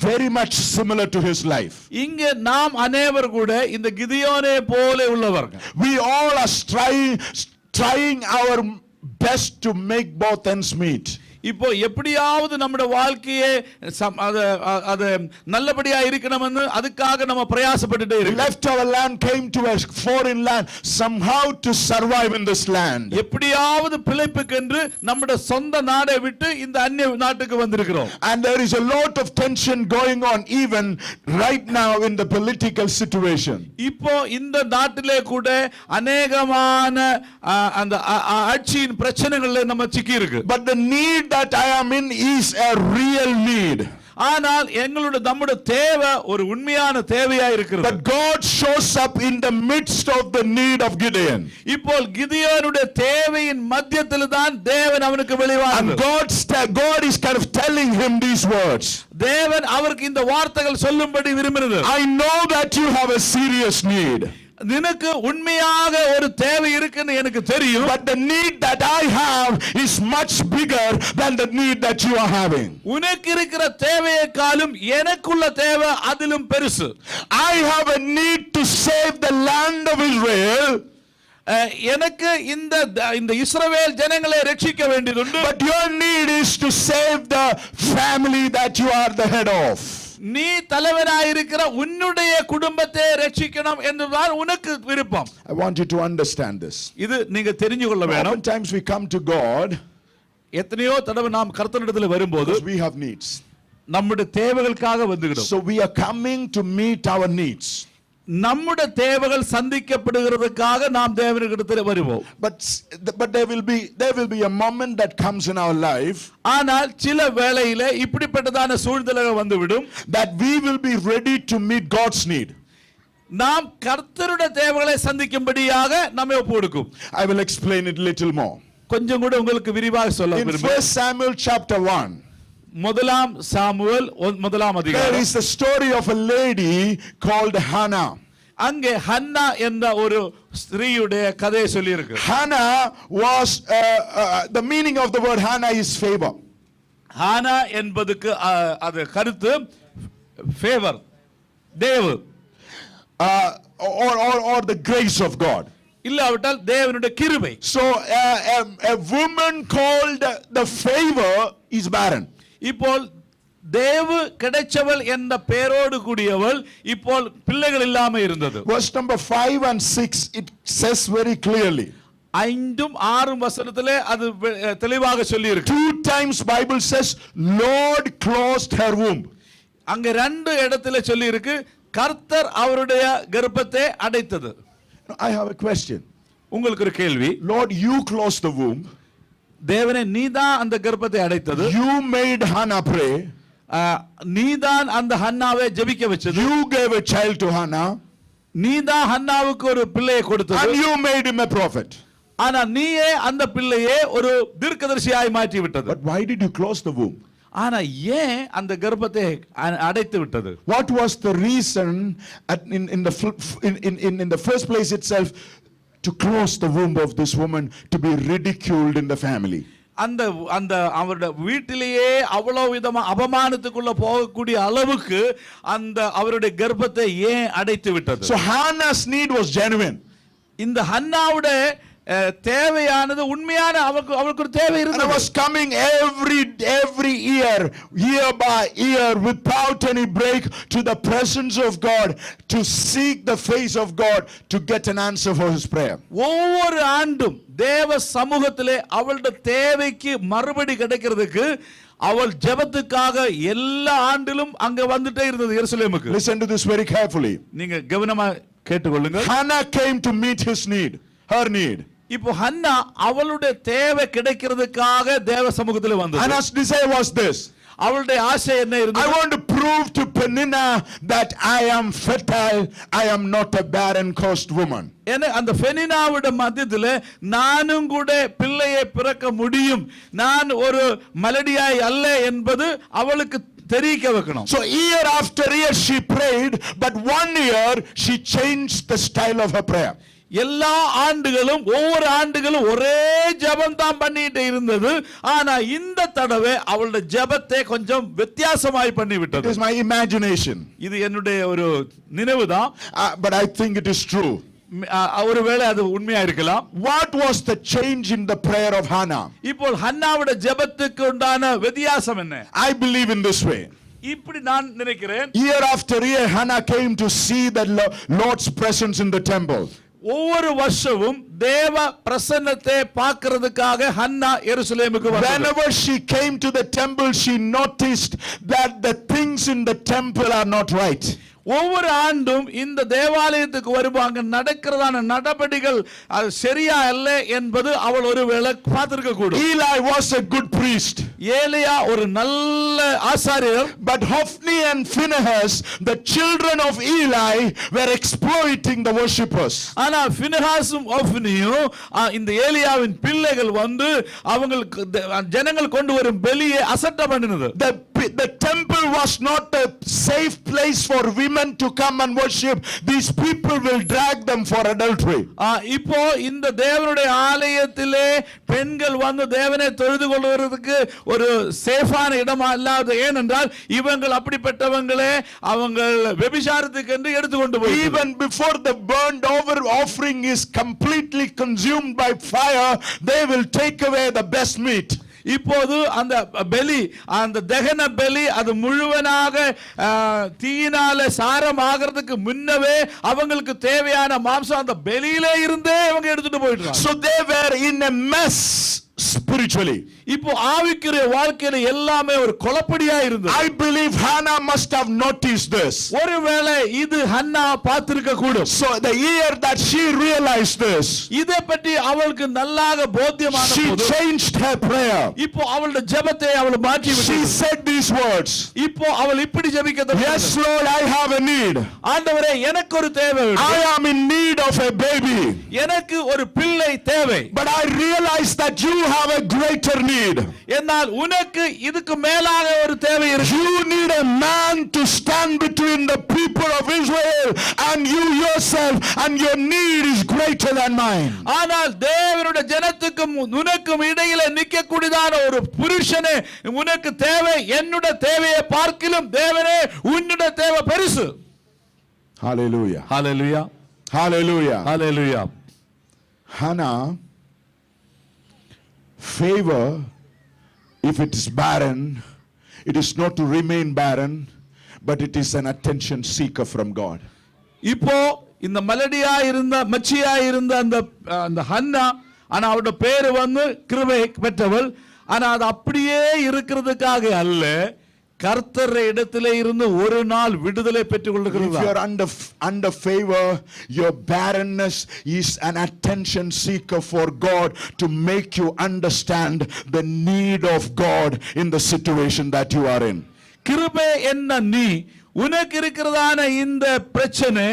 very much similar to his life. இங்கே நாம் அனைவர் கூட இந்த கிதியோனே போல உள்ளவர்கள். We all are trying our best to make both ends meet. இப்போ எப்படியாவது நம்முடைய வாழ்க்கையே அது நல்லபடியா இருக்கணும்னு அதுக்காக நம்ம பிரயாசப்பட்டுட்டே இருக்கோம். Left our land, came to a foreign land somehow to survive in this land. எப்படியாவது பிழைப்புக்கென்று நம்முடைய சொந்த நாடை விட்டு இந்த அந்நிய நாட்டுக்கு வந்திருக்கிறோம். And there is a lot of tension going on even right now in the political situation. இப்போ இந்த நாட்டிலே கூட அநேகமான அந்த ஆட்சியின் பிரச்சனைகளை நம்ம சிக்கி இருக்கு. But the need that I am in is a real need. ஆனால் நம்முடைய தேவை ஒரு உண்மையான தேவையா இருக்கிறது. But God shows up in the midst of the need of Gideon. இப்போ கிதியோனுடைய தேவையின் மத்தியத்தில் தான் தேவன் அவனுக்கு வெளிவானார். And God is kind of telling him these words. தேவன் அவருக்கு இந்த வார்த்தைகள் சொல்லும்படி விரும்பினார். I know that you have a serious need. நினக்கு உண்மையாக ஒரு தேவை இருக்குன்னு எனக்கு தெரியும். But the need that I have is much bigger than the need that you are having. உனக்கு இருக்கிற தேவையை காலும் எனக்குள்ள தேவை அதிலும் பெருசு. I have a need to save the land of Israel. எனக்கு இந்த இஸ்ரவேல் ஜனங்களை ரட்சிக்க வேண்டியதுண்டு. But your need is to save the family that you are the head of. நீ தலைவனாய் இருக்கிற உன்னுடைய குடும்பத்தை ரட்சிக்கணும் என்றுதான் உனக்கு விருப்பம். I want you to understand this. இது நீங்க தெரிஞ்சு கொள்ள வேணும். Sometimes we come to God. எத்தனையோ தடவை நாம் கர்த்தரிடத்தில் வரும்போது we have needs. நம்முடைய தேவைகளுக்காக வந்துகிறோம். So we are coming to meet our needs. நம்முடைய தேவைகள் சந்திக்கப்படுகிறதுக்காக நாம் தேவனிடத்தில் வருவோம். But there will be a moment that comes in our life. ஆனால் சில வேளையிலே இப்படிப்பட்டதான சூழ்நிலைகள் வந்துவிடும். That we will be ready to meet God's need. நாம் கர்த்தருடைய தேவைகளை சந்திக்கும்படியாக நம்மை ஒப்புக்கொடுக்கும். I will explain it little more. கொஞ்சம் கூட உங்களுக்கு விரிவாக சொல்ல விரும்புகிறேன். In 1 Samuel chapter 1. முதலாம் சாமுவேல் முதலாம் அதிகாரம். There is the story of a lady called Hannah. அங்கே ஹன்னா என்ற ஒரு ஸ்திரீயுடைய கதையை சொல்லி இருக்கு. Hannah was the meaning of the word Hannah is favor. Hannah என்பதுக்கு அது கருத்து ஃபேவர், தேவ or the grace of God. இல்லாவிட்டால் தேவனுடைய கிருபை. So a woman called the favor is barren. இப்போ தேவ கிடைச்சவள் என்ற பெயரோடு கூடியவள் இப்போ பிள்ளைகள் இல்லாம இருந்தது. Verse number 5 and 6 it says very clearly. 5 6 வசனத்திலே அது தெளிவாக சொல்லி இருக்கு. 2 times Bible says Lord closed her womb. அங்க 2 இடத்துல சொல்லி இருக்கு கர்த்தர் அவருடைய கர்ப்பத்தை அடைத்தது. I have a question. உங்களுக்கு ஒரு கேள்வி. Lord, you closed the womb. தேவனே நீதான் அந்த கர்ப்பத்தை அடைத்தது. You made Hannah pray. நீதான் அந்த ஹன்னாவை ஜெபிக்க வச்சது. You gave a child to Hannah. நீதான் ஹன்னாவுக்கு ஒரு பிள்ளையை கொடுத்தது. And you made him a prophet. ஆனா நீயே அந்த பிள்ளையை ஒரு தீர்க்கதரிசியாய் மாற்றி விட்டது. But why did you close the womb? ஆனா ஏன் அந்த கர்ப்பத்தை அடைத்து விட்டது? What was the reason in the first place itself to close the womb of this woman to be ridiculed in the family? அந்த அவருடைய வீட்டிலேயே அவ்வளவு விதமா அவமானத்துக்குள்ள போகக்கூடிய அளவுக்கு அந்த அவருடைய கர்ப்பத்தை ஏன் அடைத்து விட்டது? So Hannah's need was genuine. இந்த ஹன்னாவுடைய தேவையானது உண்மையான அவளுக்கு ஒரு தேவை And I இருந்தது. was coming every year by year, without any break, to the presence of God, to seek the face of God, to get an answer for his prayer. ஒவ்வொரு ஆண்டும் தேவ சமூகத்திலே அவளுடைய தேவைக்கு மறுபடி கிடைக்கிறதுக்கு அவள் ஜெபத்துக்காக எல்லா ஆண்டிலும் அங்க வந்துட்டே இருந்தது எருசலேமுக்கு. Listen to this very carefully. நீங்க கவனமா கேட்டுக்கொள்ளுங்க. Hannah came to meet her need. இப்போ ஹன்னா அவளுடைய தேவை கிடைக்கிறதுக்காக தேவ சமூகத்தில் வந்தது. Hannah's desire was this. அவளுடைய ஆசை என்ன I இருந்தது? want to prove to Peninnah that I am fertile. I am not a barren cursed woman. ஏன்னா அந்த பெனினாவோட மத்தியத்தில் நானும் கூட பிள்ளையை பிறக்க முடியும், நான் ஒரு மலடியாய் அல்ல என்பது அவளுக்கு தெரிவிக்க வைக்கணும். So year after year she prayed, but one year she changed the style of her prayer. எல்லா ஆண்டுகளும் ஒவ்வொரு ஆண்டுகளும் ஒரே ஜெபம் தான் பண்ணிட்டு இருந்தது. ஆனா இந்த தடவை அவளுடைய ஜெபத்தை கொஞ்சம் வித்தியாசமாய் பண்ணி It விட்டது. is my imagination, இது என்னுடைய ஒரு நினைவுதான், but I think it is true. ஒருவேளை அது உண்மையா இருக்கலாம். What was the change in the prayer of Hannah? இப்போ ஹன்னாவுடைய ஜெபத்துக்கு உண்டான வித்தியாசம் என்ன? I believe in this way. இப்படி நான் நினைக்கிறேன். Year after year Hannah came to see the Lord's presence in the temple. ஒவ்வொரு வருஷமும் தேவ பிரசன்னத்தை பார்க்கிறதுக்காக ஹன்னா எருசலேமுக்கு வந்தார். Whenever she came to the temple, she noticed that the things in the temple are not right. ஒவ்வொரு ஆண்டும் இந்த தேவாலயத்துக்கு வருவாங்க, நடக்கிறதான நடபடிகள் அது சரியா அல்ல என்பது அவள் ஒருவேளை பார்த்திருக்க கூடும். Eli was a good priest, ஏலியா ஒரு நல்ல ஆசாரியர். but Hophni and Phinehas, the children of Eli, were exploiting the worshippers. ஆனா பினெகாசும் ஒஃப்னியும் இந்த ஏலியாவின் பிள்ளைகள் வந்து அவங்களுக்கு ஜனங்கள் கொண்டு வரும் பலியை அசட்டை பண்ணினது. The temple was not a safe place for women to come and worship. These people will drag them for adultery. இப்போ இந்த தேவனுடைய ஆலயத்திலே பெண்கள் வந்து தேவனை தொழுது கொள்வதற்கு ஒரு சேஃபான இடமா இல்லாத, ஏனென்றால் இவங்கள் அப்படிப்பட்டவங்களே அவங்க விபச்சாரத்துக்கு என்று எடுத்துக்கொண்டு போய் Even before the burnt over offering is completely consumed by fire, they will take away the best meat. இப்போது அந்த பலி, அந்த தகன பலி அது முழுவனாக தீயினால சாரம் ஆகிறதுக்கு முன்னவே அவங்களுக்கு தேவையான மாம்சம் அந்த பலியிலே இருந்தே அவங்க எடுத்துட்டு போயிடுறாங்க. So they were in a mess spiritually. இப்போ ஆவிக்குரிய வாழ்க்கையில எல்லாமே ஒரு குழப்படியா இருந்தது. I believe Hannah must have noticed this. ஒருவேளை இது ஹன்னா பார்த்திருக்க கூடும். So the year that she realized this, இதை பற்றி அவளுக்கு நல்லாக போத்தியமான she போது changed her prayer. இப்போ அவளுடைய ஜெபத்தை அவள் மாற்றி She விட்டாள். said these words. இப்போ அவள் இப்படி ஜெபிக்க Yes, Lord, I have a need. ஆண்டவரே எனக்கு ஒரு தேவை, I am in need of a baby. எனக்கு ஒரு பிள்ளை தேவை. But I realize that you have a greater need. என்னால் உனக்கு இதுக்கு மேலாக ஒரு தேவை இருக்கு. You need a man to stand between the people of Israel and you yourself, and your need is greater than mine. ஆனால் தேவனுடைய ஜனத்துக்கும் உனக்கும் இடையில நிற்கக்கூடியதான ஒரு புருஷனே உனக்கு தேவை. என்னுடைய தேவையை பார்க்கிலும் தேவனே உன்னுடைய தேவை பெருசு. Hallelujah. Hallelujah, Hallelujah. Hallelujah. Hannah, favor, if it is barren, it is not to remain barren, but it is an attention seeker from God. இப்போ இந்த மலடியா இருந்த மச்சியா இருந்த அந்த ஹன்னா, ஆனா அவருடைய பேரு வந்து கிருபை பெற்றவள். ஆனா அது அப்படியே இருக்கிறதுக்காக அல்ல, கர்த்தர் இடத்திலே இருந்து ஒரு நாள் விடுதலை பெற்றுக் If you கொள்ளுகிறார். are under favor, your barrenness is an attention seeker for God to make you understand the need of God in the situation that you are in. கிருபை என்ன நீ உனக்கு இருக்கிறதான இந்த பிரச்சனை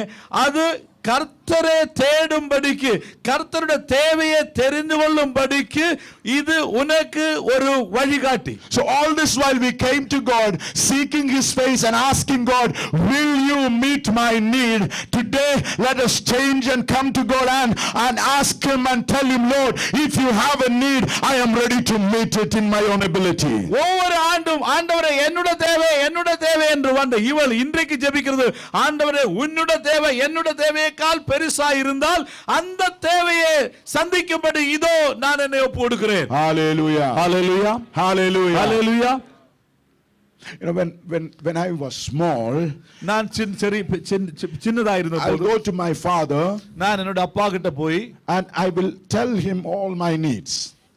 அது கர்த்தரை தேடும்படிக்கு, கர்த்தருடைய தேவையை தெரிந்து கொள்ளும்படிக்கு இது உனக்கு ஒரு வழிகாட்டி. So all this while we came to God seeking his face and asking God, will you meet my need? Today let us change and come to God and ask him and tell him, Lord, if you have a need, I am ready to meet it in my own ability. ஒவ்வொரு ஆண்டும் ஆண்டவரே என்னுடைய தேவை என்று வந்த இவள் இன்றைக்கு ஜெபிக்கிறது, ஆண்டவரே உன்னுடைய தேவை என்னுடைய தேவையை கால் பெருசா இருந்தால் அந்த தேவையை சந்திக்கும்படி இதோ நான் என்னை ஒப்பு கொடுக்கிறேன். Hallelujah. Hallelujah, Hallelujah. Hallelujah. You know, when I was small, நான் சின்னதா இருந்த I'll போது go to my father நான் என்னோட அப்பா கிட்ட போய் and I will tell him all my needs.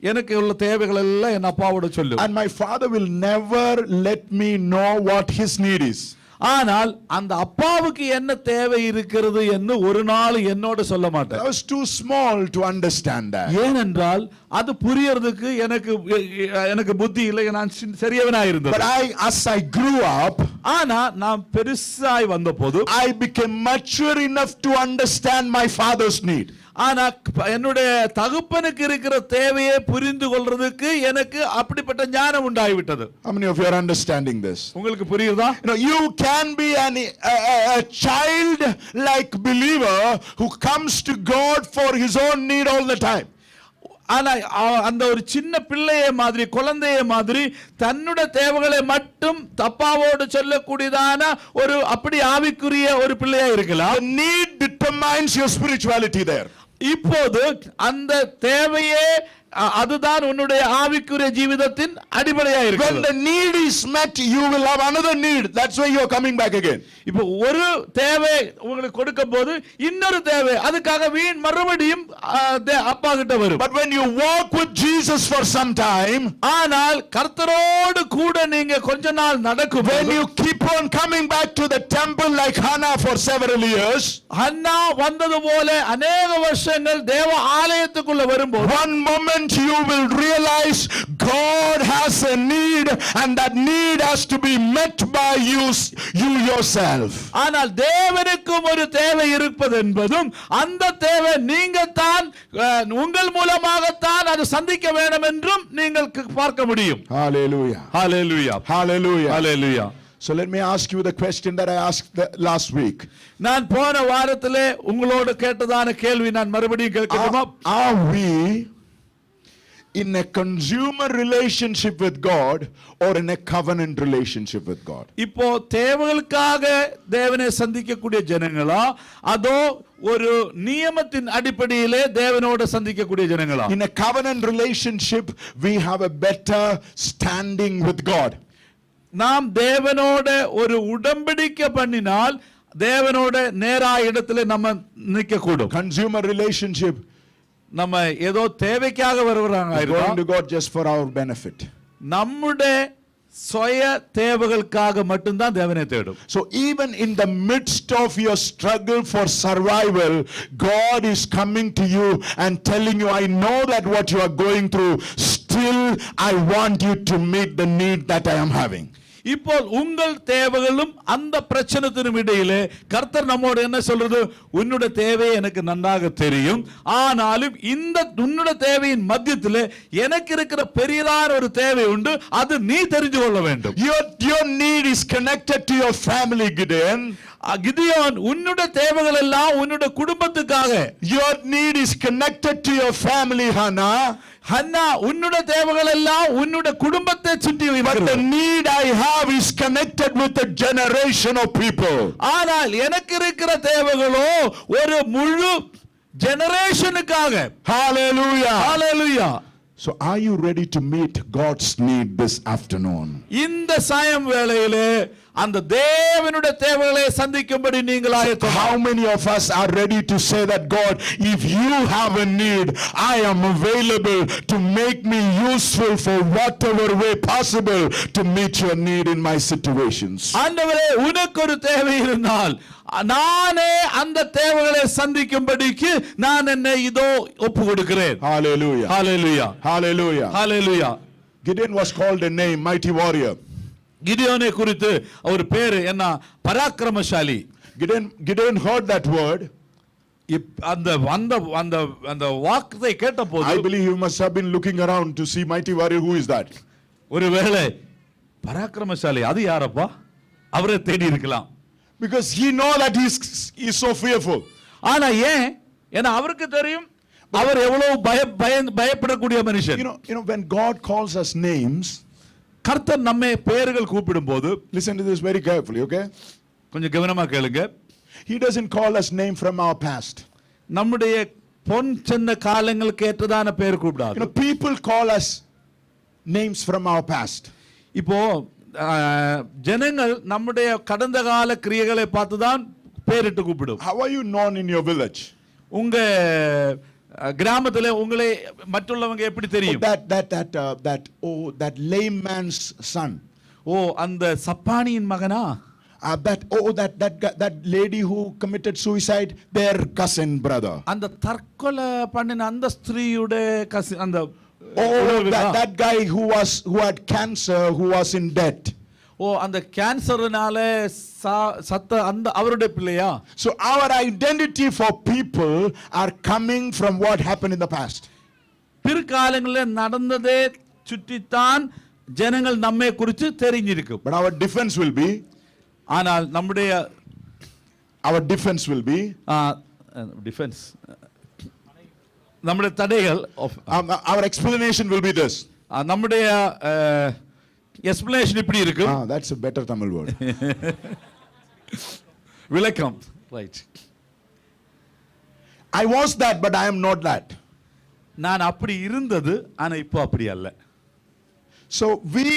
எனக்கு உள்ள தேவைகள் எல்லாம் என் அப்பாவோட சொல்லு. And my father will never let me know what his need is. ஆனால் அந்த அப்பாவுக்கு என்ன தேவை இருக்கிறது என்று ஒரு நாள் என்னோட சொல்ல I மாட்டேன். was too small to understand that. ஏனென்றால் அது புரியறதுக்கு எனக்கு புத்தி இல்லை, நான் சரியவனா இருந்தேன். But as I grew up, ஆனா நான் பெருசாய் வந்தபோது I became mature enough to understand my father's need. ஆனா என்னுடைய தகப்பனுக்கு இருக்கிற தேவையை புரிந்து கொள்றதுக்கு எனக்கு அப்படிப்பட்ட ஞானம் உண்டாகிவிட்டது. How many of you are understanding this? உங்களுக்கு புரியுதா? You can be a child like believer who comes to God for his own need all the time. ஆனா அந்த ஒரு சின்ன பிள்ளையை மாதிரி, குழந்தையை மாதிரி தன்னுடைய தேவைகளை மட்டும் தப்பாவோடு சொல்லக்கூடியதான ஒரு அப்படி ஆவிக்குரிய ஒரு பிள்ளையா இருக்கலாம். The need determines your spirituality there. இப்போது அந்த தேவையே அதுதான் உன்னுடைய ஆவிக்குரிய ஜீவிதத்தின் அடிப்படையா இருக்கு. When the need is met, you will have another need. That's why you are coming back again. இப்போ ஒரு தேவை உங்களுக்கு கொடுக்கும்போது இன்னொரு தேவை அதுக்காக மறுபடியும் அப்பா கிட்ட வரும். But when you walk with Jesus for some time, ஆனால் கர்த்தரோடு கூட நீங்க கொஞ்ச நாள் நடக்கும், when you keep on coming back to the temple like Hannah for several years, Hannah வந்தது போல अनेक வருஷங்கள் தேவ ஆலயத்துக்குள்ள வரும்போது one moment you will realize God has a need and that need has to be met by you yourself. ஆனால் தேவனுக்கும் ஒரு தேவை இருப்பது என்பதும் அந்த தேவை நீங்க தான் உங்கள் மூலமாகத்தான் அது சந்திக்க வேண்டும் என்றும் நீங்கள் பார்க்க முடியும். Hallelujah. Hallelujah. Hallelujah. Hallelujah. So let me ask you the question that I asked last week. நான் போன வாரத்திலே உங்களோடு கேட்டதான கேள்வி நான் மறுபடியும் கேட்கட்டுமா? Are we in a consumer relationship with God or in a covenant relationship with God? இப்போ தேவைகளுக்காக தேவனை சந்திக்கக்கூடிய ஜனங்களா அதோ ஒரு நியமத்தின் அடிப்படையிலே தேவனோடு சந்திக்கக்கூடிய ஜனங்களா? In a covenant relationship we have a better standing with God. நாம் தேவனோட ஒரு உடன்படிக்கை பண்ணினால் தேவனோட நேரா இடத்துல நம்ம நிக்க கூடும். Consumer relationship, நம்ம ஏதோ தேவைக்காக வருவறாங்க, going to God just for our benefit. நம்முடைய சுய தேவைகளுக்காக மட்டும் தான் தேவனை தேடும். So even in the midst of your struggle for survival, God is coming to you and telling you, I know that what you are going through, still I want you to meet the need that I am having. இப்போ உங்கள் தேவைகளும் அந்த பிரச்சனைக்கும் இடையிலே கர்த்தர் நம்மோடு என்ன சொல்றது? உன்னுடைய தேவை எனக்கு நன்றாக தெரியும், ஆனாலும் இந்த உன்னுடைய தேவையின் மத்தியத்தில் எனக்கு இருக்கிற பெரியதான ஒரு தேவை உண்டு, அது நீ தெரிந்து கொள்ள வேண்டும். Your need is connected to your family, Gideon. Gideon, உன்னுடைய தேவைகள் எல்லாம் உன்னுடைய குடும்பத்துக்காக. Your need is connected to your family, Hannah. Hannah, உன்னுடைய தேவைகள் எல்லாம் உன்னுடைய குடும்பத்தை சுற்றி But the இருக்கிறது. need I have is connected with a generation of people. ஆனால் எனக்கு இருக்கிற தேவைகளோ ஒரு முழு ஜெனரேஷனுக்காக. Hallelujah. Hallelujah. So are you ready to meet God's need this afternoon? இந்த சாயம் வேளையிலே அந்த தேவனுடைய தேவைகளை சந்திக்கும்படி நீங்கள் ஆயத்தமா? How many of us are ready to say that, God, if you have a need, I am available to make me useful for whatever way possible to meet your need in my situations. ஆண்டவரே, உனக்கு ஒரு தேவை இருந்தால் நானே அந்த தேவைகளை சந்திக்கும்படிக்கு நான் என்னை இதோ ஒப்பு கொடுக்கிறேன். Hallelujah. Hallelujah. Hallelujah. Hallelujah. Gideon was called a name, mighty warrior. கிதியோனை குறித்து ஒரு பேரு என்ன? பராக்கிரமசாலி. Gideon heard that word. அந்த அந்த அந்த அந்த வார்த்தை கேட்டபோது I believe he must have been looking around to see mighty warrior, who is that? ஒருவேளை பராக்கிரமசாலி அது யாரப்பா அவரை தேடி இருக்கலாம். Because he know that he is so fearful. ஆனா ஏன்? ஏன்னா அவருக்கு தெரியும் அவர் எவ்வளவு பயப்படக்கூடிய மனுஷன். You know when God calls us names, கர்த்தர் நம்மை பெயர்கள் கூப்பிடும்போது, listen to this very carefully, okay? கொஞ்சம் கவனமா கேளுங்க. He doesn't call us name from our past. நம்முடைய பொன் சென்ற காலங்களுக்கு ஏற்றதான பேர் கூப்பிடாது. People call us names from our past. இப்போ ஜனங்கள் நம்முடைய கடந்த கால கிரியைகளை பார்த்து தான் பேரிட்டு கூப்பிடும். How are you known in your village? உங்க கிராமத்துல உங்களை மற்றவங்க எப்படி தெரியும்? That lame man's son. ஓ அந்த சப்பானியின் மகனா? That lady who committed suicide, their cousin brother. அந்த தற்கொலை பண்ணின அந்த ஸ்திரீயுடைய கசின் அந்த that guy who had cancer, who was in debt. ஓ அந்த கேன்சர்னால சத்த அந்த அவருடைய பிள்ளையா? So our identity for people are coming from what happened in the past. பிற்காலங்களில் நடந்ததே சுற்றித்தான் ஜனங்கள் நம்மை குறித்து தெரிஞ்சிருக்கும். But our defense will be, ஆனால் நம்முடைய defense will be டிஃபென்ஸ் நம்முடைய தடைகள் our explanation will be this. நம்முடைய எக்ஸ்பிளனேஷன் இப்படி இருக்கு. That's a better Tamil word. விளக்கம். Right. I was that but I am not that. நான் அப்படி இருந்தது ஆனா இப்போ அப்படி அல்ல. So we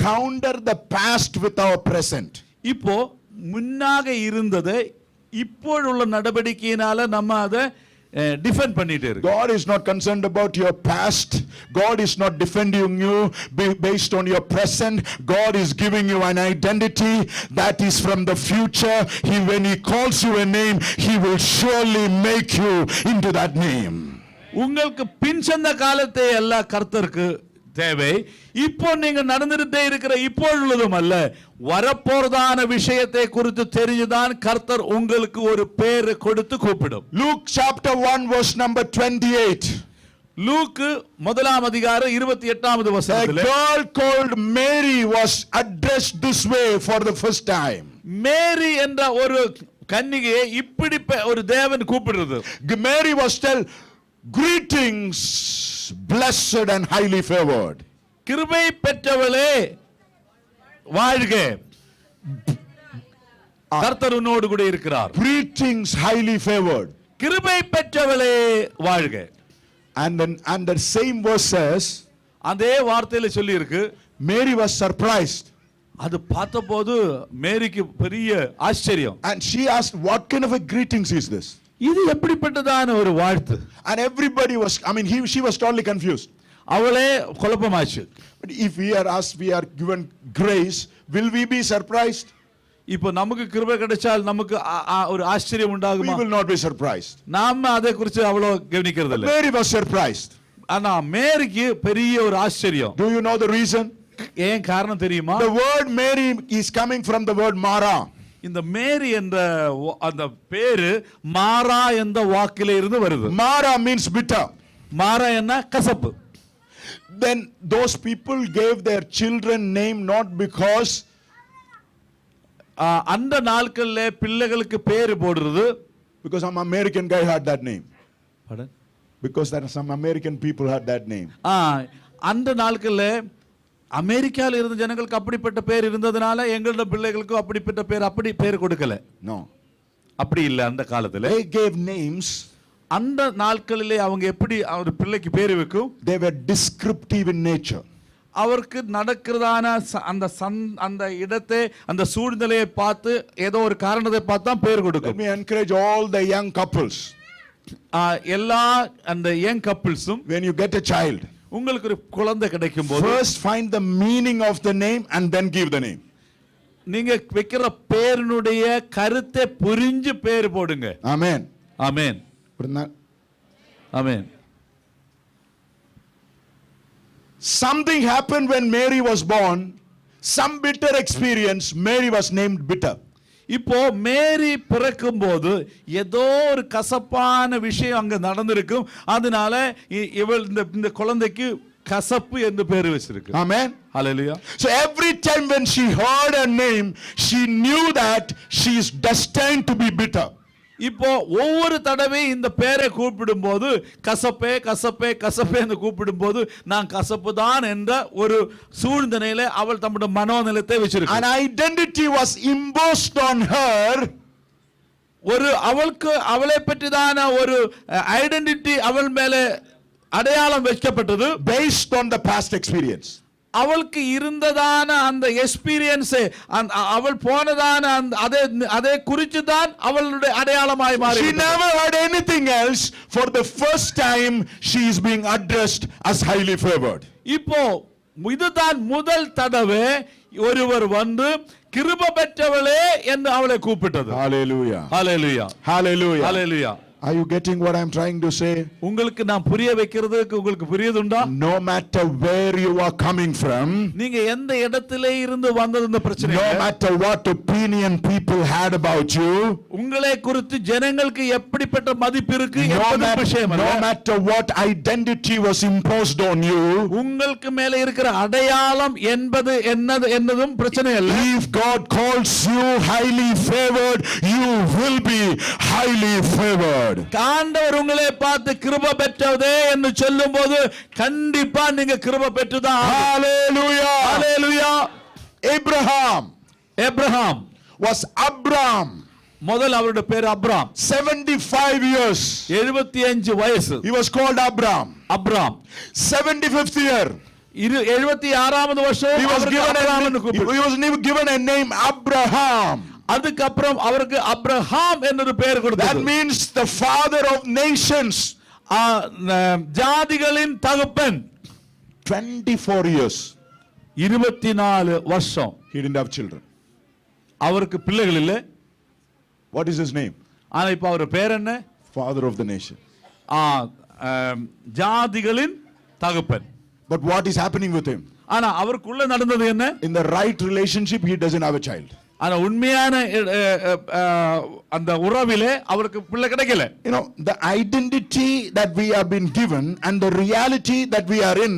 counter the past with our present. இப்போ முன்னாக இருந்ததை இப்போழுள்ள நடவடிக்கையினால நம்ம அதை டிஃபெண்ட் பண்ணிட்டு இருக்கு. God is not concerned about your past. God is not defending you based on your present. God is giving you an identity that is from the future. When he calls you a name, he will surely make you into that name. உங்களுக்கு பின் சென்ற காலத்தை எல்லாம் கர்த்தருக்கு தேவை. இப்போ நீங்க நடந்துட்டே இருக்கிற இப்பொழுதும் அல்ல, வரப்போறதான விஷயத்தை குறித்து தெரிஞ்சுதான் கர்த்தர் உங்களுக்கு ஒரு பேர் கொடுத்து கூப்பிடும். Luke chapter 1 verse number 28. Luke 1ஆம் அதிகாரம் 28வது வசனத்திலே, A girl called Mary was addressed this way for the first time. மேரி என்ற ஒரு கன்னிகையை இப்படி ஒரு தேவன் கூப்பிடுறது. Mary was tell, greetings, blessed and highly favored. கிருபை பெற்றவளே வாழ்க, கர்த்தர் உன்னோடு கூட இருக்கிறார். Greetings, highly favored. கிருபை பெற்றவளே வாழ்க. And the same verse says, அதே வார்த்தையில சொல்லி இருக்கு, Mary was surprised. அது பார்த்தபோது மேரிக்கு பெரிய ஆச்சரியம். And she asked, what kind of a greetings is this? இது எப்படிப்பட்டதான ஒரு வாழ்த்து? And everybody was, she was totally confused. அவளே குழப்பமாச்சு. But if we are given grace, will we be surprised? இப்போ நமக்கு கிருபை கிடைச்சால் நமக்கு ஒரு ஆச்சரியம் We உண்டாகுமா? will not be surprised. நாம அதை குறித்து அவ்வளவு கவனிக்கிறது இல்ல. Mary was surprised. ஆனா மேரிக்கு பெரிய ஒரு ஆச்சரியம். Do you know the reason? ஏன் காரணம் தெரியுமா? The word Mary is coming from the word Mara. இந்த மேரி என்ற அந்த பேரு மாரா என்ற வாக்கிலே இருந்து வருது. Mara means bitter. மாரா என்ன? கசப்பு. Then those people gave their children name not because அந்த நாட்கள்ல பிள்ளைகளுக்கு பேரு போடுறது because some American guy had that name. Because that some American people had that name. அந்த நாட்கள்ல அமெரிக்கால இருந்த ஜனங்களுக்கு அப்படிப்பட்ட பேர் இருந்ததனால எங்களோட பிள்ளைகளுக்கு அப்படிப்பட்ட பேர் அப்படி பேர் கொடுக்கல. No. அப்படி இல்ல. அந்த காலத்துல they gave names. அந்த நாட்களிலே அவங்க எப்படி ஒரு பிள்ளைக்கு பேர் வைக்கும்? They were descriptive in nature. அவருக்கு நடக்கிறதான அந்த இடத்தை அந்த சூழ்நிலையை பார்த்து ஏதோ ஒரு காரணத்தை பார்த்து தான் பேர் கொடுக்கும். Let me encourage all the young couples. எல்லா அந்த young கப்பிள்ஸும், when you get a child, உங்களுக்கு ஒரு குழந்தை கிடைக்கும் போது first find the meaning of the name and then give the name. நீங்க வைக்கிற பேரினுடைய கருத்தை புரிஞ்சு பேர் போடுங்க. Amen. Amen. Amen. Something happened when Mary was born. Some bitter experience. Mary was named bitter. இப்போ மேரி பிறக்கும் போது ஏதோ ஒரு கசப்பான விஷயம் அங்க நடந்திருக்கும். அதனால இவள் இந்த குழந்தைக்கு கசப்பு என்று பேர் வச்சிருக்கு. Amen. Hallelujah. So every time when she heard her name, she knew that she is destined to be bitter. இப்போ ஒவ்வொரு தடவை இந்த பேரை கூப்பிடும் போது கசப்பே கசப்பே கசப்பே என்று கூப்பிடும் போது நான் கசப்பு தான் என்ற ஒரு சூழ்நிலையில அவள் தம்முடைய மனோநிலத்தை வச்சிருக்காள். An identity was imposed on her ஒரு அவளை பற்றிதான ஒரு ஐடென்டிட்டி அவள் மேலே அடையாளம் வைக்கப்பட்டது based on the past experience. அவளுக்கு இருந்ததான அந்த எக்ஸ்பீரியன்ஸ் அவள் போனதான அதை குறித்து தான் அவளுடைய அடையாளமாய் மாறி. She never had anything else. For the first time she is being addressed as highly favored. இப்போ இதுதான் முதல் தடவை ஒருவர் வந்து கிருபை பெற்றவளே என்று அவளை கூப்பிட்டது. Hallelujah. Hallelujah. Hallelujah. Hallelujah. Are you getting what I'm trying to say? உங்களுக்கு நான் புரிய வைக்கிறதுக்கு உங்களுக்கு புரியுதுண்டா? No matter where you are coming from, நீங்க எந்த இடத்திலே இருந்து வந்தது இந்த பிரச்சனை no matter what opinion people had about you, உங்களை குறித்து ஜனங்களுக்கு எப்படிப்பட்ட மதிப்பு இருக்கு no என்பது விஷயம் அல்ல. matter what identity was imposed on you, உங்களுக்கு மேல இருக்கிற அடையாளம் என்பது என்னதும் பிரச்சனை அல்ல. if God calls you highly favored, you will be highly favored. ஆண்டவர் உங்களை பார்த்து கிருபை பெற்றதே என்று சொல்லும்போது கண்டிப்பா நீங்க கிருபை பெற்றுதான். Hallelujah. Hallelujah. Abraham was Abram. முதல் அவருடைய பேர் அப்ராம். 75 years. 75 வயசு. He was called Abram. Abram. 75th year. 76வது வருஷம் He was given a name Abraham. அதுக்கப்புறம் அவருக்கு அப்ரஹாம் என்ற பெயர் கொடுத்தது. That means the father of nations. ஜாதிகளின் தகப்பன். 24 years. 24 வருஷம். He didn't have children. அவருக்கு பிள்ளைகள் இல்லை. What is his name? ஆனா இப்ப அவர் பேர் என்ன? Father of the nation. ஜாதிகளின் தகப்பன். But what is happening with him? ஆனா அவருக்குள்ள நடந்தது என்ன? In the right relationship he doesn't have a child. ஆனா உண்மையான அந்த உறவிலே அவருக்கு பிள்ளை கிடைக்கல. You know, the identity that we have been given and the reality that we are in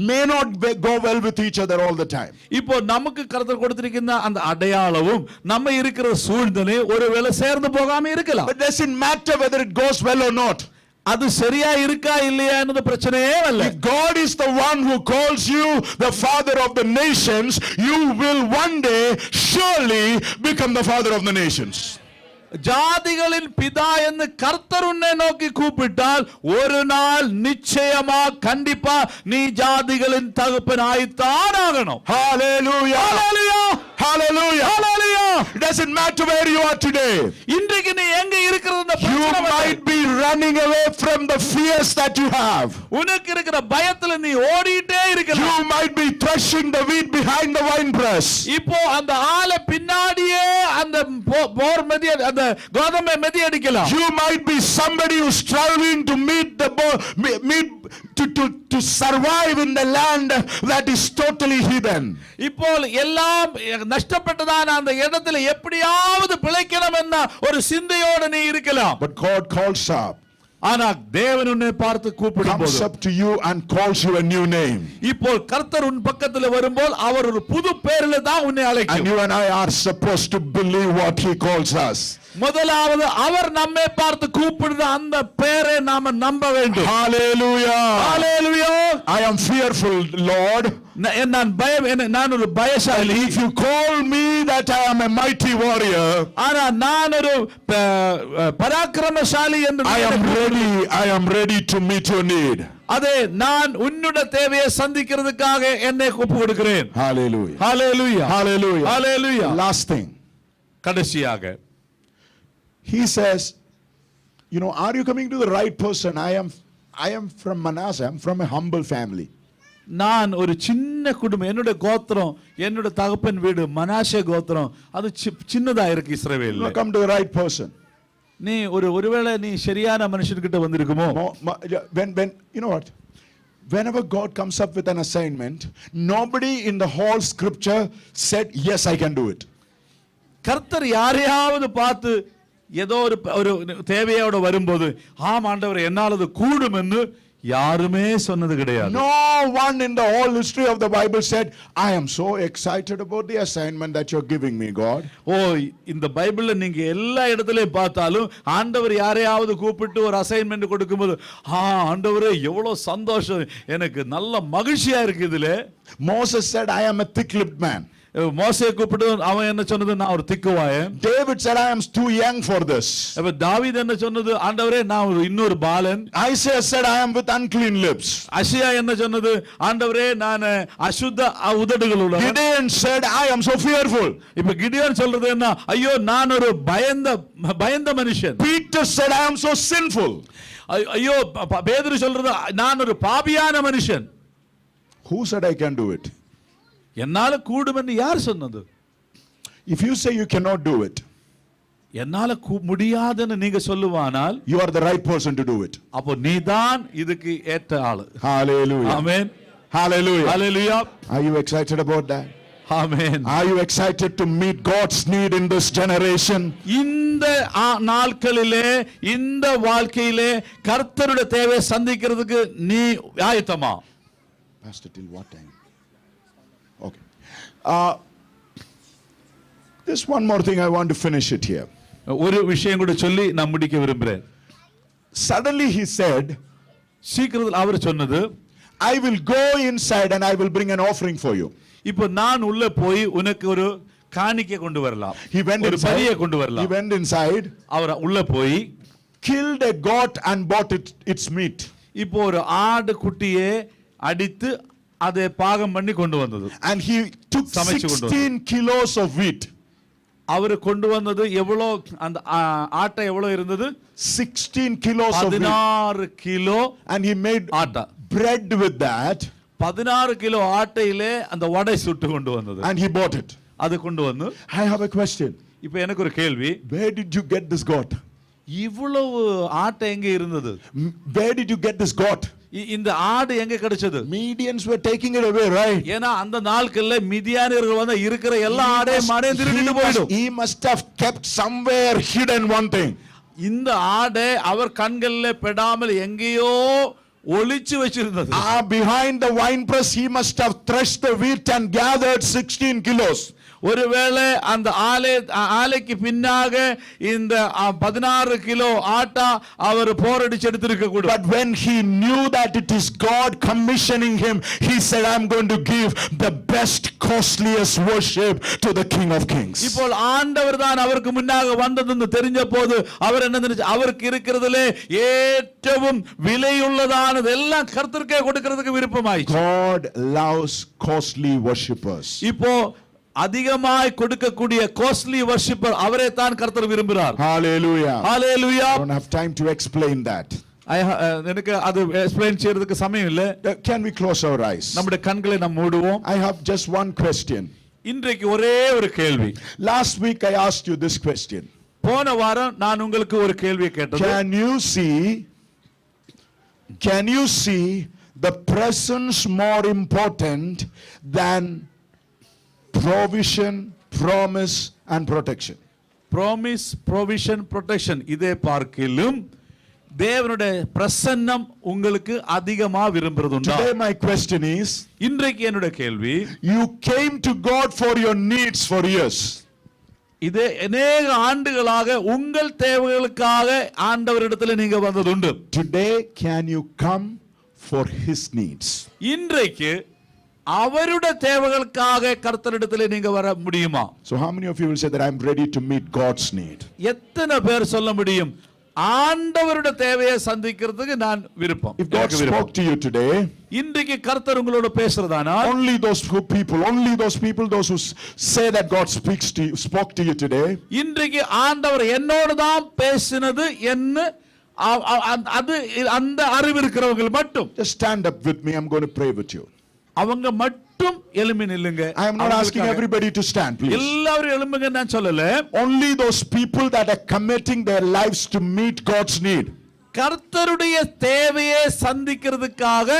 may not go well with each other all the time. இப்போ நமக்கு கர்த்தர் கொடுத்திருக்கிற அந்த அடையாளமும் நம்ம இருக்கிற சூழ்நிலை ஒருவேளை சேர்ந்து போகாம இருக்கலாம். But doesn't matter whether it goes well or not. அது சரியா இருக்கா இல்லையா என்னது பிரச்சனையே அல்ல. If God is the one who calls you the father of the nations, you will one day surely become the father of the nations. ஜாதிகளின் பிதா என்று கர்த்தர் உன்னை நோக்கி கூப்பிட்டால் ஒரு நாள் நிச்சயமா கண்டிப்பா நீ ஜாதிகளின் தகப்பன் ஆயித்தான் ஆகணும். Hallelujah. Hallelujah. Hallelujah. Hallelujah. It doesn't matter where you are today. இன்றைக்கு நீ எங்க இருக்கிறது You might be running away from the fears that you have. உனக்கு இருக்கிற பயத்துல நீ ஓடிட்டே இருக்கலாம். You might be threshing the wheat behind the wine press. இப்போ அந்த ஆளை பின்னாடியே அந்த போர் மெதி அந்த கோதுமை மெதி அடிக்கலாம். You might be somebody who's striving to to survive in the land that is totally heathen. இப்போ எல்லாம் நஷ்டப்பட்டதான அந்த இடத்துல எப்படியாவது பிழைக்கணும் என்ற ஒரு சிந்தையோடு நீ இருக்கலாம். But God calls up. ஆனா தேவன் உன்னை பார்த்து கூப்பிடும்போது comes up to you and calls you a new name. இப்போ கர்த்தர் உன் பக்கத்துல வரும்போது அவர் ஒரு புது பெயரில தான் உன்னை And அழைக்கிறார். you and I are supposed to believe what he calls us. முதலாவது அவர் நம்மை பார்த்து கூப்பிடுற அந்த பெயரை நாம நம்ப வேண்டும். Hallelujah. Hallelujah. I am fearful, Lord. நான் ஒரு பயசாலி. If you call me that I am a mighty warrior, ஆனா நான் ஒரு பராக்கிரமசாலி என்று I am ready to meet your need. அதே நான் உன்னுடைய தேவையை சந்திக்கிறதுக்காக என்னை ஒப்பு கொடுக்கிறேன். Hallelujah. Hallelujah. Hallelujah. Hallelujah. Last thing. கடைசியாக He says, you know, are you coming to the right person? I am from Manasseh. I'm from a humble family. நான் ஒரு சின்ன குடும்பம், என்னோட கோத்திரம், என்னோட தகப்பன் வீடு மனாசே கோத்திரம், அது சின்னதா இருக்கு இஸ்ரவேல்ல. You come to the right person. நீ ஒருவேளை நீ சரியான மனுஷன்கிட்ட வந்திருக்குமோ? When you know what? Whenever God comes up with an assignment, nobody in the whole scripture said, yes, I can do it. கர்த்தர் யாரையாவது பார்த்து ஏதோ ஒரு தேவையோட வரும்போது ஆம் ஆண்டவரே என்னால் அது கூடும் என்று யாருமே சொன்னது கிடையாது. No one in the whole history of the Bible said, I am so excited about the assignment that you're giving me, God. இந்த பைபிள்ல நீங்க எல்லா இடத்துலயும் பார்த்தாலும் ஆண்டவர் யாரையாவது கூப்பிட்டு ஒரு அசைன்மெண்ட் கொடுக்கும்போது ஆண்டவரே எவ்வளவு சந்தோஷம், எனக்கு நல்ல மகிழ்ச்சியா இருக்கு இதுல. Moses said, I am a thick-lipped man. மோசேயை கூப்பிட்டு அவன் என்ன சொன்னது, நான் ஒரு திக்குவாயன். David said, I am too young for this. அப்ப தாவீது என்ன சொன்னது, ஆண்டவரே நான் ஒரு இன்னொரு Balan. Isaiah said, I am with unclean lips. Asiya என்ன சொன்னது, ஆண்டவரே நான் அசுத்த உதடுகள் உள்ளவன். Gideon said, I am so fearful. இப்ப கிடியோன் சொல்றது என்ன, ஐயோ நான் ஒரு பயந்த மனுஷன். Peter said, I am so sinful. ஐயோ பேதுரு சொல்றது, நான் ஒரு பாபியான மனுஷன். Who said I can do it? என்னால கூடும் என்று யார் சொன்னது? If you say you cannot do it, என்னால முடியாதுன்னு நீங்க சொல்லுவானால், you are the right person to do it. அப்போ நீதான் இதுக்கு ஏற்ற ஆளு. Hallelujah. Amen. Hallelujah. Hallelujah. Are you excited about that? Amen. Are you excited to meet God's need in this generation? இந்த நாட்களிலே, இந்த வாழ்க்கையிலே கர்த்தருடைய தேவையை சந்திக்கிறதுக்கு நீ ஆயத்தமா? Pastor, till what time? Okay. There's one more thing I want to finish it here. ஒரு விஷயம் கூட சொல்லி நான் முடிக்க விரும்புறேன். Suddenly he said, சீக்கிரத்தில் அவர் சொன்னது, I will go inside and I will bring an offering for you. இப்போ நான் உள்ள போய் உனக்கு ஒரு காணிக்கை கொண்டு வரலாம், He went ஒரு பலியை கொண்டு inside. He வரலாம். went inside, அவர் உள்ள போய் killed a goat and bought its meat. இப்போ ஒரு ஆடு குட்டியை அடித்து அதை பாகம் பண்ணி கொண்டு வந்தது. And he took சமைச்சு கொண்டு 16 kilos of wheat. அவர் கொண்டு வந்தது எவ்வளோ, அந்த ஆட்டை எவ்வளவு இருந்தது, 16 kilos of wheat. 16 kilo And he made atta. bread with that. 16 kilo ஆட்டையிலே அந்த வடை சுட்டு கொண்டு வந்தது. And he bought it. அது கொண்டு வந்து, I have a question. இப்போ எனக்கு ஒரு கேள்வி, Where did you get this goat? இவ்வளவு ஆட்டை எங்க இருந்தது? Where did you get this goat? இந்த ஆடு எங்க கிடைச்சது? Medians were taking it away, right? ஏன்னா அந்த நாட்கள்ல மிதியானியர்கள் வந்து இருக்கிற எல்லா ஆடையும் மாடையும் திருடிட்டு போயிடும். He must have kept somewhere hidden one thing. இந்த ஆடை அவர் கண்களில் படாமல் எங்கேயோ ஒளிச்சு வச்சிருந்தது. Behind the wine press he must have threshed the wheat and gathered 16 kilos. ஒருவேளை அந்த ஆலைக்கு பின்னாக இந்த 16 கிலோ ஆட்டா அவர் போரடிச்சு எடுத்திருக்க கூடும். But when he knew that it is God commissioning him, he said, I'm going to give the best, costliest worship to the King of Kings. இப்போ ஆண்டவர் தான் அவருக்கு முன்னாக வந்ததுன்னு தெரிஞ்ச போது அவர் என்ன நினைச்சு, அவருக்கு இருக்கிறதுலே ஏற்றவும் விலையுள்ளதானது எல்லாம் கர்த்தருக்கே கொடுக்கிறதுக்கு விருப்பமாயிடுச்சு. God loves costly worshippers. இப்போ அதிகமாய் கொடுக்கக்கூடிய காஸ்ட்லி வர்ஷிப்பர் அவரே தான் கர்த்தர் விரும்புகிறார். Hallelujah. Hallelujah. I don't have time to explain that. எனக்கு அது எக்ஸ்பிளைன் செய்யறதுக்கு சமயம் இல்ல. Can we close our eyes? நம்முடைய கண்களை நாம் மூடுவோம். I have just one question. இன்றைக்கு ஒரே ஒரு கேள்வி. Last week I asked you this question. போன வாரம் நான் உங்களுக்கு ஒரு கேள்வியை கேட்டது. Can you see the presence more important than provision, promise and protection? Promise, provision, protection இதே பார்க்கிலும் தேவனுடைய பிரசன்னம் உங்களுக்கு அதிகமா விரும்புறதுண்டா? Today my question is, இன்றைக்கு என்னுடைய கேள்வி, you came to God for your needs for years. இதே अनेक ஆண்டுகளாக உங்கள் தேவைகளுக்காக ஆண்டவரிடத்தில் நீங்க வந்ததுண்டு. Today can you come for his needs? இன்றைக்கு அவருடைய தேவைகளுக்காக கர்த்தரிடத்தில் நீங்க வர முடியுமா? So how many of you will say that I'm ready to meet God's need? எத்தனை பேர் சொல்ல முடியும், ஆண்டவருடைய தேவையை சந்திக்கிறதுக்கு நான் விருப்பம்? If God spoke to you today, இன்றைக்கு கர்த்தர் உங்களோட பேசுறதானா, only those people those who say that God spoke to you today, இன்றைக்கு ஆண்டவர் என்னோடு தான் பேசினது என்ன அது அந்த அறிவு இருக்கிறவங்க மட்டும் just stand up with me. I'm going to pray with you. அவங்க மட்டும் எழும்பி நில்லுங்க. I am not asking everybody to stand, please. எல்லாரும் எழும்புங்க நான் சொல்லல. Only those people that are committing their lives to meet God's need. கர்த்தருடைய தேவையை சந்திக்கிறதுக்காக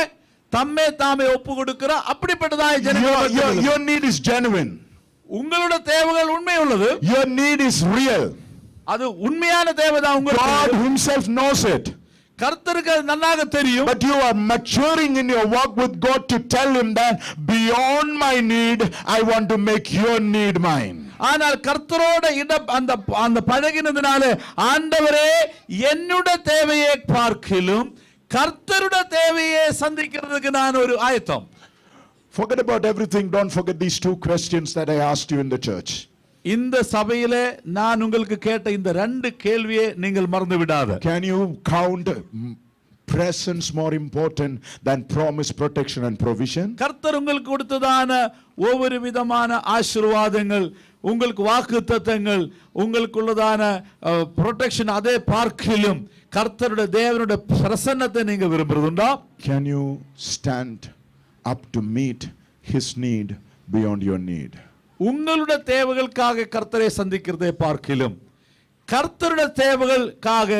தம்மை தாமே ஒப்பு கொடுக்கிற அப்படிப்பட்டதாய் ஜனங்கள். Your need is genuine. உங்களோட தேவைகள் உண்மை உள்ளது. Your need is real. அது உண்மையான தேவைதான் உங்களுக்கு. God himself knows it. கர்த்தருக்கு நன்னாக தெரியும். But you are maturing in your walk with God to tell him that beyond my need I want to make your need mine. ஆனால் கர்த்தரோட அந்த பழகினதுனால ஆண்டவரே என்னுடைய தேவையை பார்க்கிலும் கர்த்தருடைய தேவையை சந்திக்கிறதுக்கு நான் ஒரு ஆயத்தம். Forget about everything. Don't forget these two questions that I asked you in the church. இந்த சபையிலே நான் உங்களுக்கு கேட்ட இந்த ரெண்டு கேள்வியை நீங்கள் மறந்து விடாத. Can you count presence more important than promise, protection and provision? கர்த்தர் உங்களுக்கு கொடுத்ததான ஒவ்வொரு விதமான ஆசீர்வாதங்கள், உங்களுக்கு வாக்குத்தத்தங்கள், உங்களுக்குள்ளதான ப்ரொடெக்ஷன் அதை பார்க்கிலும் கர்த்தருடைய தேவனுடைய பிரசன்னத்தை நீங்க விரும்புறதுண்டா? Can you stand up to meet his need beyond your need? உங்களுடைய தேவைகளுக்காக கர்த்தரை சந்திக்கிறதை பார்க்கிலும் கர்த்தருடைய தேவைகளுக்காக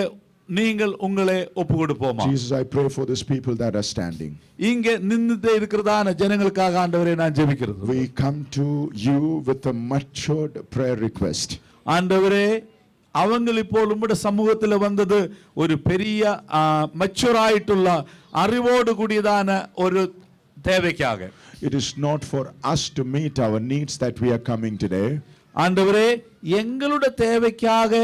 நீங்கள் உங்களை ஒப்பு கொடுப்போமா? Jesus, I pray for these people that are standing. இங்கே நின்னுட்டே இருக்கிறதான ஜனங்களுக்காக ஆண்டவரே நான் ஜெபிக்கிறது. We come to you with a matured prayer request. ஆண்டவரே, அவங்க இப்போ உம்முடைய சமூகத்தில் வந்தது ஒரு பெரிய மெச்சூர் ஆയിട്ടുള്ള அறிவோடு கூடியதான ஒரு தேவைக்காக. It is not for us to meet our needs that we are coming today. ஆண்டவரே, எங்களுடைய தேவைக்காக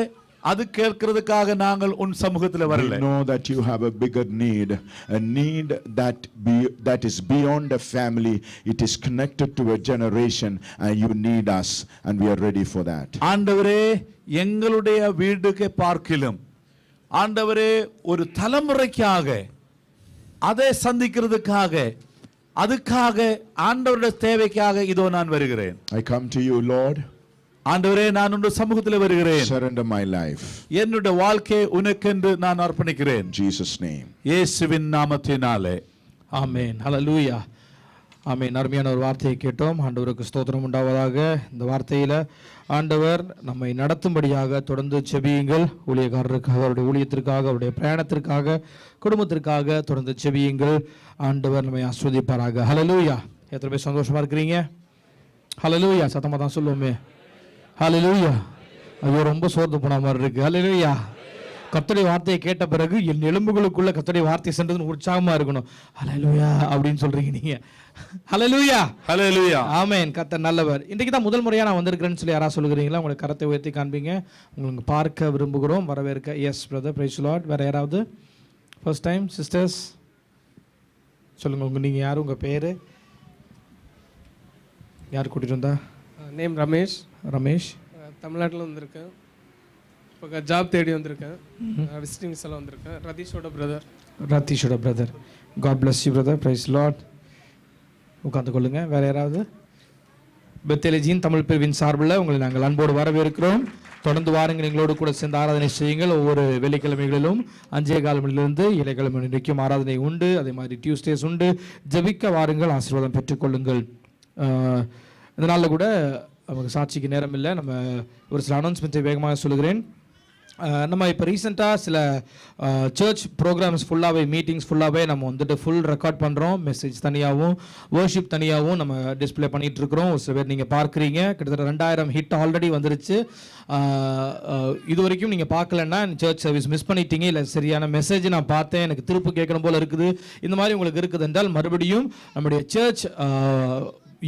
அது கேட்கிறதுக்காக நாங்கள் உன் சமூகத்தில் வரல. We know that you have a bigger need, a need that is beyond a family. It is connected to a generation, and you need us, and we are ready for that. ஆண்டவரே, எங்களுடைய வீடுக்கு பார்க்கிலும் ஆண்டவரே ஒரு தலைமுறைக்காக அதை சந்திக்கிறதுக்காக அதுக்காக ஆண்டவருடைய தேவைக்காக இதோ நான் வருகிறேன். I come to you, Lord. ஆண்டவரே, நான் உன்னுடைய சமூகத்தில் வருகிறேன். Surrender my life. என்னுடைய வாழ்க்கையை உனக்கென்று நான் அர்ப்பணிக்கிறேன். In Jesus' name. இயேசுவின் நாமத்தினாலே ஆமென். ஹல்லேலூயா. ஆமென். அருமையான ஒரு வார்த்தையை கேட்டோம். ஆண்டவருக்கு ஸ்தோத்திரம் உண்டாவதாக. இந்த வார்த்தையில ஆண்டவர் நம்மை நடத்தும்படியாக தொடர்ந்து செபியுங்கள். ஊழியக்காரருக்காக, அவருடைய ஊழியத்திற்காக, அவருடைய பிரயாணத்திற்காக, குடும்பத்திற்காக தொடர்ந்து செபியுங்கள். ஆண்டவர் நம்மை ஆஸ்வதிப்பாராக. ஹல்லேலூயா. எத்தனை பேர் சந்தோஷமா இருக்கிறீங்க? ஹல்லேலூயா. சத்தமா தான் சொல்லுவோமே. ஹல்லேலூயா. ஐயோ, ரொம்ப சோர்ந்து போன மாதிரி இருக்கு. ஹல்லேலூயா. கர்த்தருடைய வார்த்தையை கேட்ட பிறகு என் எலும்புகளுக்குள்ள கர்த்தருடைய வார்த்தை சென்றதுன்னு உற்சாகமா இருக்கணும். ஹல்லேலூயா அப்படின்னு சொல்றீங்க நீங்க. ஹல்லேலூயா. ஹல்லேலூயா. ஆமென். கர்த்தர் நல்லவர். இன்றைக்கு தான் முதல் முறையா நான் வந்திருக்கிறேன்னு சொல்லி யாராவது சொல்லுகிறீங்களா? உங்களுக்கு கரத்தை உயர்த்தி காண்பீங்க. உங்களுக்கு பார்க்க விரும்புகிறோம், வரவேற்க. Yes brother, praise the lord. வேற யாராவது? ஃபர்ஸ்ட் டைம் சிஸ்டர்ஸ் சொல்லுங்க. நீங்க யாரு? உங்க பேரு யார் கூட்டிட்டு வந்தா? நேம் ரமேஷ். ரமேஷ். தமிழ்நாட்டில் வந்திருக்கேன். இப்போ ஜாப் தேடி வந்திருக்கேன். விசிட்டிங் எல்லாம் வந்திருக்கேன். ரதீஷோட பிரதர். ரதீஷோட brother. God bless you brother. Praise Lord. உட்கார்ந்து கொள்ளுங்க. வேற யாராவது? பெத்தேலிஜின் தமிழ் பிரிவின் சார்பில் உங்களை நாங்கள் அன்போடு வரவேற்கிறோம். தொடர்ந்து வாருங்கள், எங்களோடு கூட சேர்ந்து ஆராதனை செய்யுங்கள். ஒவ்வொரு வெள்ளிக்கிழமைகளிலும் 5:15 மணிலிருந்து 7:00 மணி வரைக்கும் ஆராதனை உண்டு. அதே மாதிரி டியூஸ்டேஸ் உண்டு. ஜெபிக்க வாருங்கள், ஆசீர்வாதம் பெற்றுக்கொள்ளுங்கள். இந்த நாளில் கூட நமக்கு சாட்சிக்கு நேரம் இல்லை. நம்ம ஒரு சில அனௌன்ஸ்மெண்ட்ஸை வேகமாக சொல்லுகிறேன். நம்ம இப்போ ரீசெண்டாக சில சர்ச் ப்ரோக்ராம்ஸ் ஃபுல்லாகவே, மீட்டிங்ஸ் ஃபுல்லாகவே நம்ம வந்துட்டு ஃபுல் ரெக்கார்ட் பண்ணுறோம். மெசேஜ் தனியாகவும் வர்ஷிப் தனியாகவும் நம்ம டிஸ்பிளே பண்ணிகிட்டு இருக்கிறோம். ஒரு சில பேர் நீங்கள் பார்க்குறீங்க. கிட்டத்தட்ட 2000 ஹிட் ஆல்ரெடி வந்துருச்சு. இது வரைக்கும் நீங்கள் பார்க்கலன்னா சர்ச் சர்வீஸ் மிஸ் பண்ணிட்டீங்க, இல்லை சரியான மெசேஜ் நான் பார்த்தேன், எனக்கு திருப்பு கேட்கணும் போல் இருக்குது, இந்த மாதிரி உங்களுக்கு இருக்குது என்றால் மறுபடியும் நம்முடைய சர்ச்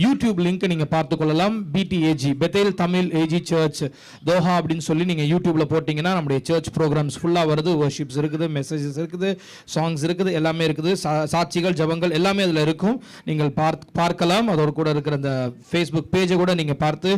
யூடியூப் லிங்க் நீங்க பார்த்து கொள்ளலாம். BTAG, Bethel Tamil AG church Doha அப்படின்னு சொல்லி நீங்க யூடியூப்ல போட்டீங்கன்னா நம்முடைய சர்ச் ப்ரோக்ராம்ஸ் ஃபுல்லா வருது. வர்ஷிப்ஸ் இருக்குது, மெசேஜஸ் இருக்குது, சாங்ஸ் இருக்குது, எல்லாமே இருக்குது. சாட்சிகள், ஜபங்கள் எல்லாமே அதில் இருக்கும். நீங்கள் பார்க்கலாம். அதோடு கூட இருக்கிற அந்த ஃபேஸ்புக் பேஜை கூட நீங்க பார்த்து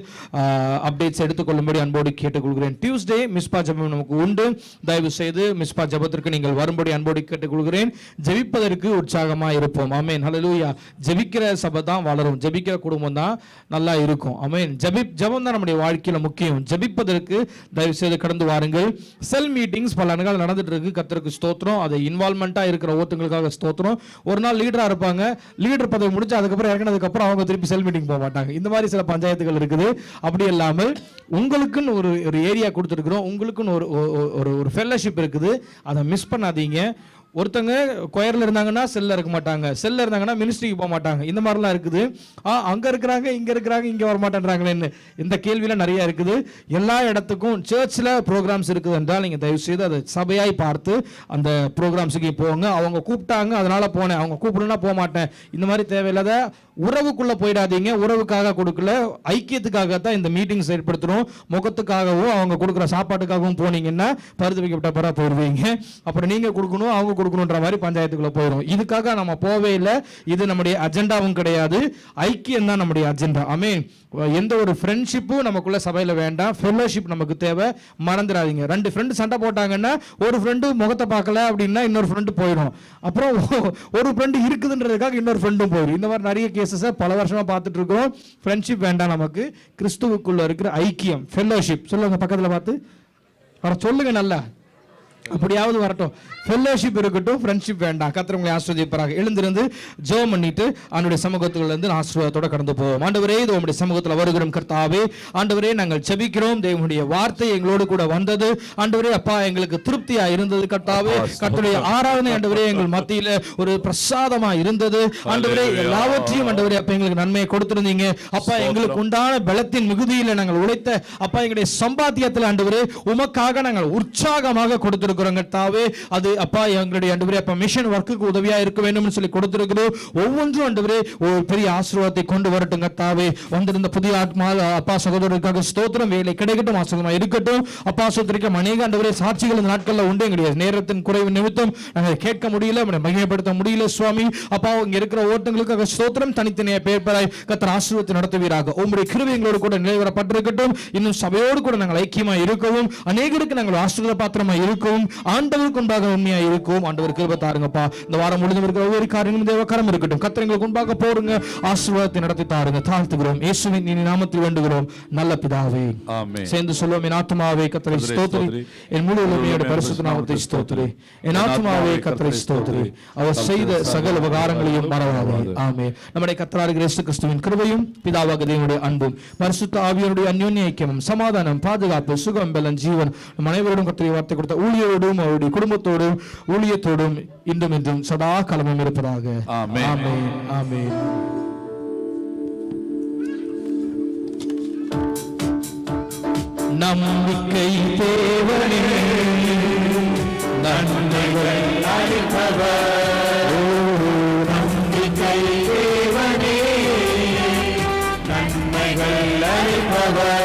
அப்டேட்ஸ் எடுத்துக்கொள்ளும்படி அன்போடு கேட்டுக்கொள்கிறேன். டியூஸ்டே மிஸ்பா ஜபம் நமக்கு உண்டு. தயவு செய்து மிஸ்பா ஜபத்திற்கு நீங்கள் வரும்படி அன்போடு கேட்டுக்கொள்கிறேன். ஜெபிப்பதற்கு உற்சாகமாக இருப்போம். ஆமென். ஹல்லேலூயா. ஜெபிக்கிற சபை தான் வளரும், ஜெபிக்கிற குடும்பம் தான் நல்லா இருக்கும். ஆமென். ஜெபம் தான் நம்முடைய வாழ்க்கையில முக்கியம். ஜெபிப்பதற்கு தயவு செய்து கடந்து வாருங்கள். செல் மீட்டிங்ஸ் பல நாட்கள் நடந்துட்டு இருக்கு. கர்த்தருக்கு ஸ்தோத்திரம். அதை இன்வால்மெண்டா இருக்கிற ஒருத்தங்களுக்காக ஸ்தோத்திரம். ஒரு நாள் லீடரா இருப்பாங்க, லீடர் பதவி முடிஞ்சு அதுக்கப்புறம் இறங்கினதுக்கு அப்புறம் அவங்க திருப்பி செல் மீட்டிங் போக மாட்டாங்க. இந்த மாதிரி சில பஞ்சாயத்துகள் இருக்குது. அப்படி இல்லாமல் உங்களுக்குன்னு ஒரு ஏரியா கொடுத்துருக்கிறோம், உங்களுக்குன்னு ஒரு ஃபெல்லோஷிப் இருக்குது. அதை மிஸ் பண்ணாதீங்க. ஒருத்தங்க கொயர்ல இருந்தாங்கன்னா செல்ல இருக்க மாட்டாங்க, செல்ல இருந்தாங்கன்னா மினிஸ்ட்ரிக்கு போக மாட்டாங்க. இந்த மாதிரிலாம் இருக்குது. அங்க இருக்கிறாங்க, இங்க இருக்கிறாங்க, இங்க வர மாட்டேன்றாங்களேன்னு இந்த கேள்வியெல்லாம் நிறைய இருக்குது. எல்லா இடத்துக்கும் சர்ச்சில் ப்ரோக்ராம்ஸ் இருக்குது என்றால் நீங்கள் தயவு செய்து அதை சபையாய் பார்த்து அந்த ப்ரோக்ராம்ஸுக்கு போங்க. அவங்க கூப்பிட்டாங்க அதனால போனேன், அவங்க கூப்பிடுனா போக மாட்டேன், இந்த மாதிரி தேவையில்லாத உறவுக்குள்ள போயிடாதீங்க. உறவுக்காக கொடுக்கல, ஐக்கியத்துக்காக தான் இந்த மீட்டிங்ஸ் ஏற்படுத்துறோம். முகத்துக்காகவும் அவங்க கொடுக்குற சாப்பாட்டுக்காகவும் போனீங்கன்னா பரிந்து வைக்கப்பட்ட போயிடுவீங்க. அப்புறம் நீங்க கொடுக்கணும், அவங்க கொடுக்கணுன்ற மாதிரி பஞ்சாயத்துக்குள்ள போயிடும். இதுக்காக நம்ம போவே இல்லை, இது நம்முடைய அஜெண்டாவும் கிடையாது. ஐக்கியம் தான் நம்முடைய அஜெண்டா. ஆமென். எந்த ஒரு ஃப்ரெண்ட்ஷிப்பும் நமக்குள்ள சபையில வேண்டாம், ஃபெல்லோஷிப் நமக்கு தேவை. மறந்துடாதீங்க. 2 ஃப்ரெண்டு சண்டை போட்டாங்கன்னா ஒரு ஃப்ரெண்டு முகத்தை பார்க்கல அப்படின்னா இன்னொரு ஃப்ரெண்டு போயிடும். அப்புறம் ஒரு ஃப்ரெண்டு இருக்குதுன்றதுக்காக இன்னொரு ஃப்ரெண்டும் போயிடும். இந்த மாதிரி நிறைய கேசஸை பல வருஷமா பார்த்துட்டு இருக்கோம். ஃப்ரெண்ட்ஷிப் வேண்டாம் நமக்கு. கிறிஸ்துவுக்குள்ள இருக்கிற ஐக்கியம், ஃபெல்லோஷிப். சொல்லுங்க பக்கத்தில் பார்த்து, வர சொல்லுங்க நல்லா, அப்படியாவது வரட்டும். ஃபெல்லோஷிப் இருக்கட்டும், ஃப்ரெண்ட்ஷிப் வேண்டாம். கர்த்தர் உங்களை ஆசீர்வதிப்பாராக. எழுந்திருந்து ஜெபம் பண்ணிட்டு ஆண்டவருடைய சமூகத்திலிருந்து ஆசீர்வாதத்தோட கடந்து போவோம். ஆண்டவரே, இது உம்முடைய சமூகத்தில் வருகிறோம் கர்த்தாவே. ஆண்டவரே, நாங்கள் ஜெபிக்கிறோம். தேவனுடைய வார்த்தை எங்களோடு கூட வந்தது. ஆண்டவரே அப்பா, எங்களுக்கு திருப்தியா இருந்தது கர்த்தாவே. கர்த்தருடைய ஆராதனை ஆண்டவரே எங்கள் மத்தியில ஒரு பிரசாதமா இருந்தது. ஆண்டவரே, எல்லாவற்றையும் ஆண்டவரே அப்பா எங்களுக்கு நன்மையை கொடுத்திருந்தீங்க. அப்பா, எங்களுக்கு உண்டான பலத்தின் மிகுதியில நாங்கள் உழைத்த அப்பா எங்களுடைய சம்பாத்தியத்தில் ஆண்டவரே உமக்காக நாங்கள் உற்சாகமாக கொடுத்திருக்கிறோம் கர்த்தாவே. அது அப்பா எங்களுடைய ஆண்டவரே அப்பா மிஷன் வர்க்குக்கு உதவியா இருக்க வேண்டும்னு சொல்லி கொடுத்திருக்கிறோம். ஒவ்வொன்றும் ஆண்டவரே ஒரு பெரிய ஆசீர்வாதத்தை கொண்டு வரட்டும் கர்த்தாவே. வந்திருந்த புதிய ஆத்மா அப்பா சகோதரருக்காக ஸ்தோத்திரம். வேலை கிடைக்கட்டும், ஆசீர்வாதமா இருக்கட்டும். அப்பா சோதரிக்க அநேக ஆண்டவரே சாட்சிகள் இந்த நாட்கள்ல உண்டு. எங்களுடைய நேரத்தின் குறைவு நிமித்தம் நாங்கள் கேட்க முடியல, மகிமைப்படுத்த முடியல சுவாமி. அப்பா இங்க இருக்கிற ஓட்டங்களுக்காக ஸ்தோத்திரம். தனித்தனியா பேர்பராய் கர்த்தர் ஆசீர்வாதத்தை நடத்துவீராக. உம்முடைய கிருபை எங்களோடு கூட நிலைவரப்பட்டிருக்கட்டும். இன்னும் சபையோடு கூட நாங்கள் ஐக்கியமா இருக்கவும், அநேகருக்கு நாங்கள் ஆசீர்வாத பாத்திரமா இருக்கவும், ஆண்டவருக்கு முன்பாக உண்மையா இருக்கும். ஆண்டவர் கிருபை தாருங்கப்பா. இந்த வாரம் முழுதும் இருக்கிற ஒவ்வொரு காரியங்களும் தேவகரம் இருக்கட்டும். கர்த்தர் எங்களுக்கு முன்பாக போடுங்க, ஆசீர்வாதத்தை நடத்தி தாருங்க. தாழ்த்துகிறோம் இயேசுவின் இனி நாமத்தில் வேண்டுகிறோம் நல்ல பிதாவே, ஆமென். சேர்ந்து சொல்லுவோம். என் ஆத்துமாவே கர்த்தரை ஸ்தோத்திரி, என் முழு உள்ளமையோட பரிசுத்த நாமத்தை ஸ்தோத்திரி. என் ஆத்துமாவே கர்த்தரை ஸ்தோத்திரி, அவர் செய்த சகல உபகாரங்களையும் மறவாதே. ஆமென். நம்முடைய கர்த்தராகிய இயேசு கிறிஸ்துவின் கிருபையும் பிதாவாகிய தேவனுடைய அன்பும் பரிசுத்த ஆவியானுடைய அன்யோன்ய ஐக்கியமும் சமாதானம் பாதுகாப்பு சுகம் பலன் ஜீவன் நம் அனைவரோடும் கர்த்தருடைய வார்த்தை கொடுத்த ஊழியரோடும் அவருடைய குடும்பத்தோடும் ஊழியத்தோடும் இன்றும் என்றும் சதா காலமும் இருப்பதாக. ஆமென். ஆமென். ஆமென். நம்பிக்கை தேவனே, நன்மைகள் அளிப்பவர். நம்பிக்கை தேவனே, நன்மைகள் அளிப்பவர்.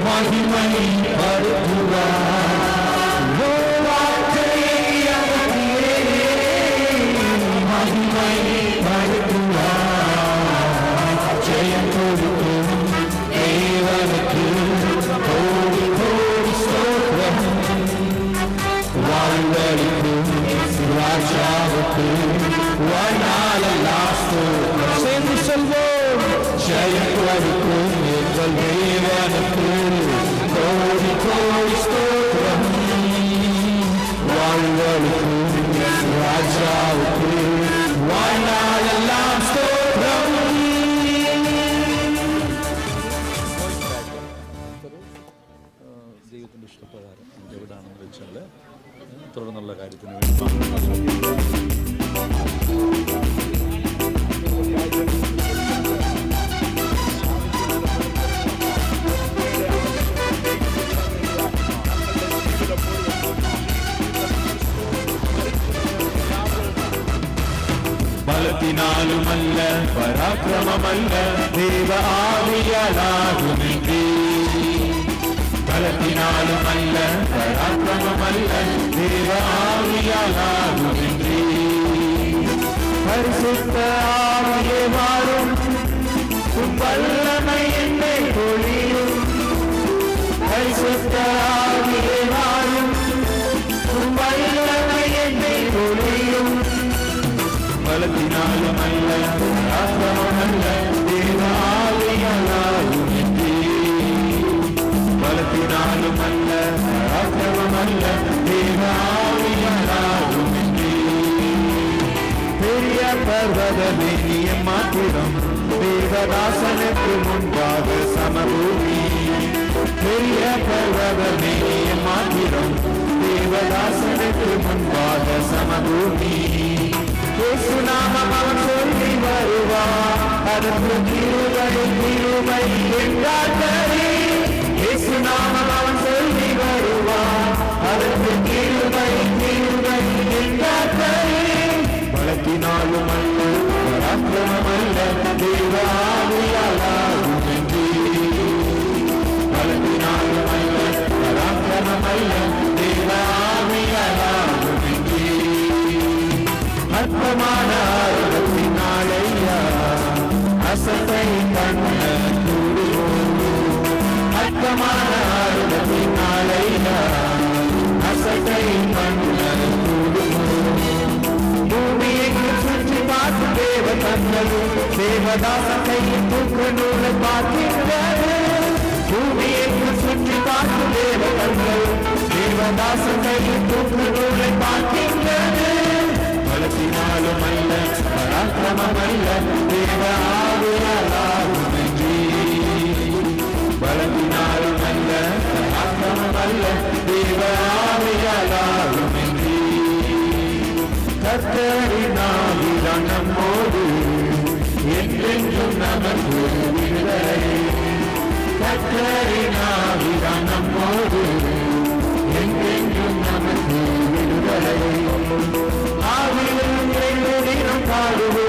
மகிமை படுத்துவார். மகிமை படுத்துவார். ஜெயம் கொடுக்கும் தேவனுக்கு கோடி கோடி ஸ்தோத்திரம். வாழ்வழிக்கும் ராஜாவுக்கு வாழ்நாளெல்லாம் ஸ்தோத்திரம். சேர்ந்து சொல்வோம். ஜெயம் கொடுக்கும் எங்கள் தேவனுக்கு கோடி கோடி ஸ்தோத்திரம். வாழ்வழிக்கும் ராஜாவுக்கு வாழ்நாளெல்லாம் ஸ்தோத்திரம். ദൈവത്തിൻ്റെ ഇഷ്ടപ്രകാരം എവിടെയാണെന്ന് വെച്ചാൽ തുടർന്നുള്ള കാര്യത്തിന് വേണ്ടി ബലത്തിനാലുമല്ല പരാക്രമമല്ല ദൈവ ആവിയാലാകുമെങ്കിൽ. ബലത്തിനാലുമല്ല പരാക്രമമല്ല ദൈവ ആവിയാലാകുമെങ്കിൽ. പരിശുദ്ധ ആവിയെ വാഴും വല്ലமை என்னை பொழியும். பரிசுத்த ஆவியே வாழும் வல்லமை என்னை பொழியும். பலத்தினாலுமல்ல பராக்கிரமமல்ல தேவ ஆவியாலாகுமென்றே. பலத்தினாலுமல்ல பராக்கிரமமல்ல தேவ ஆவியாலாகுமென்றே. பெரிய பர்வதமே நீ மாத்திரம் தேவதாசனுக்கு முன்பாக சமபூமி. பெரிய பர்வதமே நீ மாத்திரம் தேவதாசனுக்கு முன்பாக சமபூமி. இயேசு நாமம் அவன் சொல்லி வருவார், அதற்கு கிருபை என்றார்களே. இயேசு நாமம் அவன் சொல்லி வருவார், அதற்கு கிருபை என்றார்களே. பலத்தினாலும் அல்ல பராக்கிரமமல்ல தேவ ஆவியாலாகுமென்றே. பலத்தினாலும் அல்ல அதிகமான ஆர்வத்தினாலே அசட்டை மன்னர் பூமியை சுற்றி பார்த்து தேவ கண்களும் தேவதாசத்தை தூக்கு நூலை பார்க்கின்றது. பூமியை சுற்றி பார்த்து தேவ கண்களும் தேவதாசத்தை தூக்கு நூலை பார்க்கின்றது. பலத்தினாலும் அல்ல பராக்கிரமம் அல்ல தேவ ஆவியாலாகுமென்றி. பலத்தினாலும் அல்ல பராக்கிரமம் அல்ல தேவ ஆவியாலாகுமென்றி. கர்த்தரின் ஆவிதான் நம்மோடு என்றென்றும் நமக்கு விடுதலை. கர்த்தரின் ஆவிதான் நம்மோடு என்றென்றும் நமக்கு விடுதலை. ஆவியில் நிறைந்த தினம் பாடுவோம்